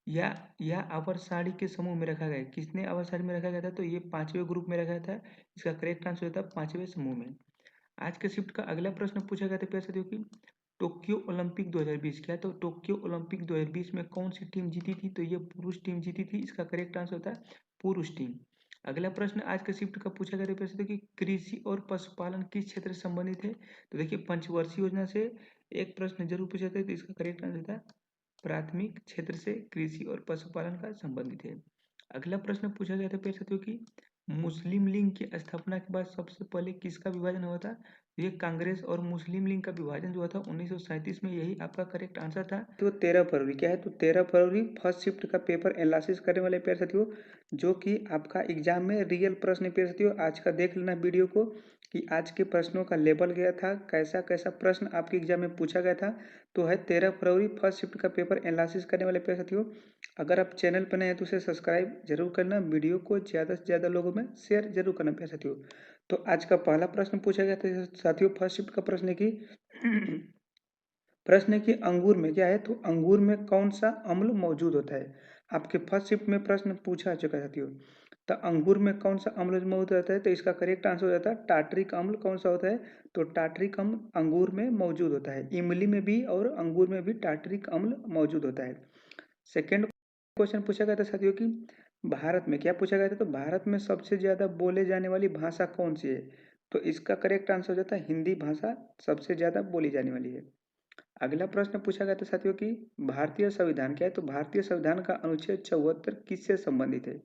या आवर्त सारणी के समूह में रखा गया है, किसने आवर्त सारणी में रखा गया था, तो ये 5वें ग्रुप में रखा गया था, इसका करेक्ट आंसर था 5वें समूह में। आज के शिफ्ट का अगला प्रश्न पूछा गया था प्यारे साथियों की टोक्यो ओलंपिक 2020 क्या है, तो टोक्यो ओलंपिक 2020 में कौन सी टीम जीती थी, तो ये पुरुष टीम जीती थी, इसका करेक्ट आंसर था पुरुष टीम। अगला प्रश्न आज के शिफ्ट का पूछा गया था प्यारे साथियों कि कृषि और पशुपालन किस क्षेत्र से संबंधित है, तो देखिए पंचवर्षीय योजना से एक प्रश्न जरूर पूछा था, तो इसका करेक्ट आंसर था प्राथमिक क्षेत्र से कृषि और पशुपालन का संबंधित है। अगला प्रश्न पूछा गया था प्यारे साथियों कि मुस्लिम लीग की स्थापना के बाद सबसे पहले किसका विभाजन हुआ था, ये कांग्रेस और मुस्लिम लीग का विभाजन जो हुआ था 1937 में, यही आपका करेक्ट आंसर था। तो 13 फरवरी क्या है, तो 13 फरवरी फर्स्ट शिफ्ट का पेपर एनालिसिस करने वाले प्यारे साथियों, जो कि आपका एग्जाम में रियल प्रश्न प्यारे साथियों। आज का देख लेना वीडियो को कि आज के प्रश्नों का लेवल गया था, कैसा कैसा प्रश्न आपके एग्जाम में पूछा गया था। तो है 13 फरवरी फर्स्ट शिफ्ट का पेपर एनालिसिस करने वाले प्यारे साथियों। अगर आप चैनल पर नए हैं तो उसे सब्सक्राइब जरूर करना, वीडियो को ज़्यादा से ज़्यादा लोगों में शेयर जरूर करना प्यारे साथियों। तो आज का पहला प्रश्न पूछा गया था साथियों फर्स्ट शिफ्ट का प्रश्न है कि प्रश्न है कि अंगूर में क्या है, तो अंगूर में कौन सा अम्ल मौजूद होता है। आपके फर्स्ट शिफ्ट में प्रश्न पूछा चुका है साथियों। तो अंगूर में कौन सा अम्ल मौजूद होता है, तो इसका करेक्ट आंसर हो जाता है टाटरिक अम्ल। कौन सा होता है, तो टाटरिक अम्ल अंगूर में मौजूद होता है। इमली में भी और अंगूर में भी टाटरिक अम्ल मौजूद होता है। सेकेंड क्वेश्चन पूछा गया था साथियों कि भारत में क्या पूछा गया था, तो भारत में सबसे ज्यादा बोले जाने वाली भाषा कौन सी है। तो इसका करेक्ट आंसर हो जाता है हिंदी भाषा सबसे ज्यादा बोली जाने वाली है। अगला प्रश्न पूछा गया था साथियों कि भारतीय संविधान क्या है, तो भारतीय संविधान का अनुच्छेद 74 किससे संबंधित है।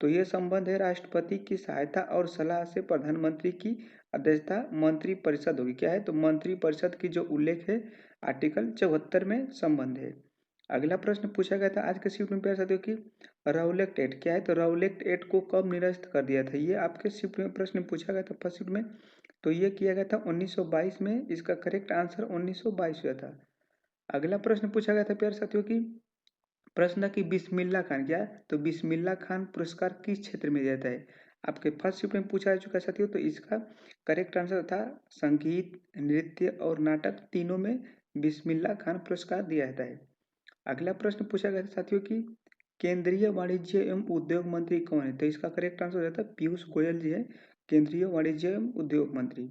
तो ये संबंध है राष्ट्रपति की सहायता और सलाह से प्रधानमंत्री की अध्यक्षता मंत्री परिषद होगी। क्या है, तो मंत्री परिषद की जो उल्लेख है आर्टिकल 74 में संबंध है। अगला प्रश्न पूछा गया था आज के शिफ्ट में प्यारे साथियों कि राउलेक्ट एक्ट क्या है, तो राउलेक्ट एक्ट को कब निरस्त कर दिया था। ये आपके शिफ्ट में प्रश्न पूछा गया था फर्स्ट शिफ्ट में। तो ये किया गया था 1922 में। इसका करेक्ट आंसर 1922 हुआ था। अगला प्रश्न पूछा गया था प्यारे साथियों कि प्रश्न था कि बिस्मिल्लाह खान क्या है, तो बिस्मिल्लाह खान पुरस्कार किस क्षेत्र में दिया जाता है। आपके फर्स्ट शिफ्ट में पूछा जा चुका है साथियों। तो इसका करेक्ट आंसर था संगीत नृत्य और नाटक तीनों में बिस्मिल्लाह खान पुरस्कार दिया जाता है। अगला प्रश्न पूछा गया था साथियों कि केंद्रीय वाणिज्य एवं उद्योग मंत्री कौन है। तो इसका करेक्ट आंसर हो जाता है पीयूष गोयल जी है केंद्रीय वाणिज्य एवं उद्योग मंत्री।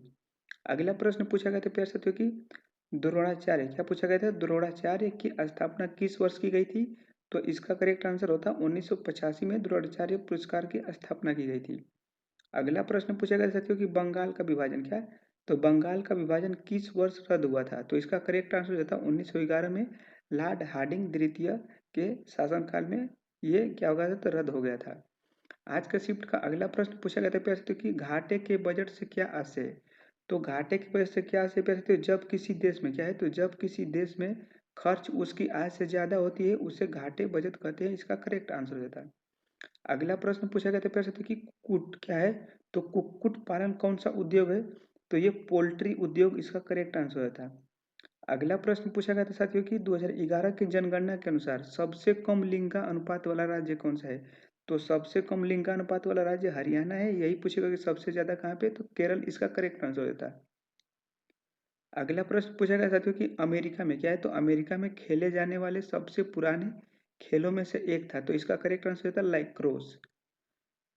अगला प्रश्न पूछा गया था प्यारे साथियों कि द्रोणाचार्य क्या पूछा गया था, द्रोणाचार्य की स्थापना किस वर्ष की गई थी। तो इसका करेक्ट आंसर होता 1985 में द्रोणाचार्य पुरस्कार की स्थापना की गई थी। अगला प्रश्न पूछा गया साथियों कि बंगाल का विभाजन क्या है, तो बंगाल का विभाजन किस वर्ष रद्द हुआ था। तो इसका करेक्ट आंसर होता 1911 में लॉर्ड हार्डिंग द्वितीय के शासनकाल में ये क्या हो गया था, तो रद्द हो गया था। आज का शिफ्ट का अगला प्रश्न पूछा गया था प्यारे साथियों कि घाटे के बजट से क्या आशय है। तो घाटे के बजट से क्या आशय प्यारे साथियों, जब किसी देश में क्या है, तो जब किसी देश में खर्च उसकी आय से ज्यादा होती है उसे घाटे बजट कहते हैं। इसका करेक्ट आंसर हो जाता है। अगला प्रश्न पूछा गया था प्यारे साथियों कि कुक्कुट क्या है, तो कुक्कुट पालन कौन सा उद्योग है। तो ये पोल्ट्री उद्योग इसका करेक्ट आंसर होता है। अगला प्रश्न पूछा गया था साथियों कि 2011 की जनगणना के अनुसार सबसे कम लिंगा अनुपात वाला राज्य कौन सा है। तो सबसे कम लिंगा अनुपात वाला राज्य हरियाणा है। यही पूछेगा कि सबसे ज्यादा कहाँ पे, तो केरल इसका करेक्ट आंसर होता है। अगला प्रश्न पूछा गया साथियों कि अमेरिका में क्या है, तो अमेरिका में खेले जाने वाले सबसे पुराने खेलों में से एक था। तो इसका करेक्ट आंसर होता है लैक्रोस।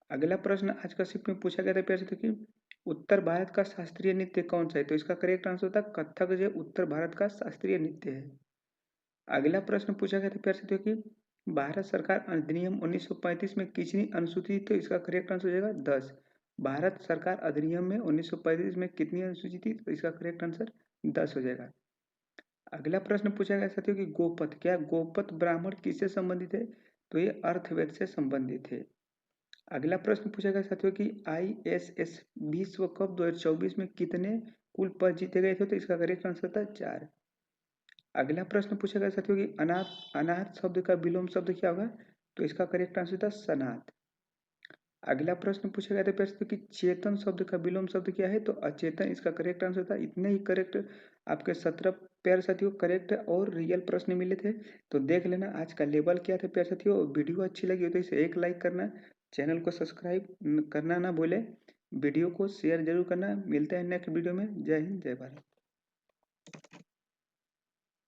अगला प्रश्न आज का शिफ्ट में पूछा गया था प्यारे साथियों कि उत्तर भारत का शास्त्रीय नृत्य कौन सा है। तो इसका करेक्ट आंसर होता है कथक, जो उत्तर भारत का शास्त्रीय नृत्य है। अगला प्रश्न पूछा गया था प्यारे साथियों कि भारत सरकार अधिनियम 1935 में कितनी अनुसूची थी। तो इसका करेक्ट आंसर हो जाएगा 10। भारत सरकार अधिनियम में 1935 में कितनी अनुसूची थी, तो इसका करेक्ट आंसर 10 हो जाएगा। अगला प्रश्न पूछा गया साथियों कि गोपथ क्या है? गोपथ ब्राह्मण किससे संबंधित है, तो ये अर्थवेद से संबंधित है। अगला प्रश्न पूछा गया साथियों कि ISS विश्व कप 2024 में कितने कुल पद जीते गए थे। तो इसका करेक्ट आंसर था 4। अगला प्रश्न पूछा गया साथियों कि अनाथ अनाथ शब्द का विलोम शब्द क्या होगा। तो इसका करेक्ट आंसर था सनाथ। अगला प्रश्न पूछा गया था प्रश्न कि चेतन शब्द का विलोम शब्द क्या है, तो अचेतन इसका करेक्ट आंसर था। इतने ही करेक्ट आपके 17 प्यारे साथियों करेक्ट और रियल प्रश्न मिले थे। तो देख लेना आज का लेवल क्या था प्यारे साथियों। वीडियो अच्छी लगी हो तो इसे एक लाइक करना, चैनल को सब्सक्राइब करना ना भूले, वीडियो को शेयर जरूर करना। मिलते हैं नेक्स्ट वीडियो में। जय हिंद जय भारत।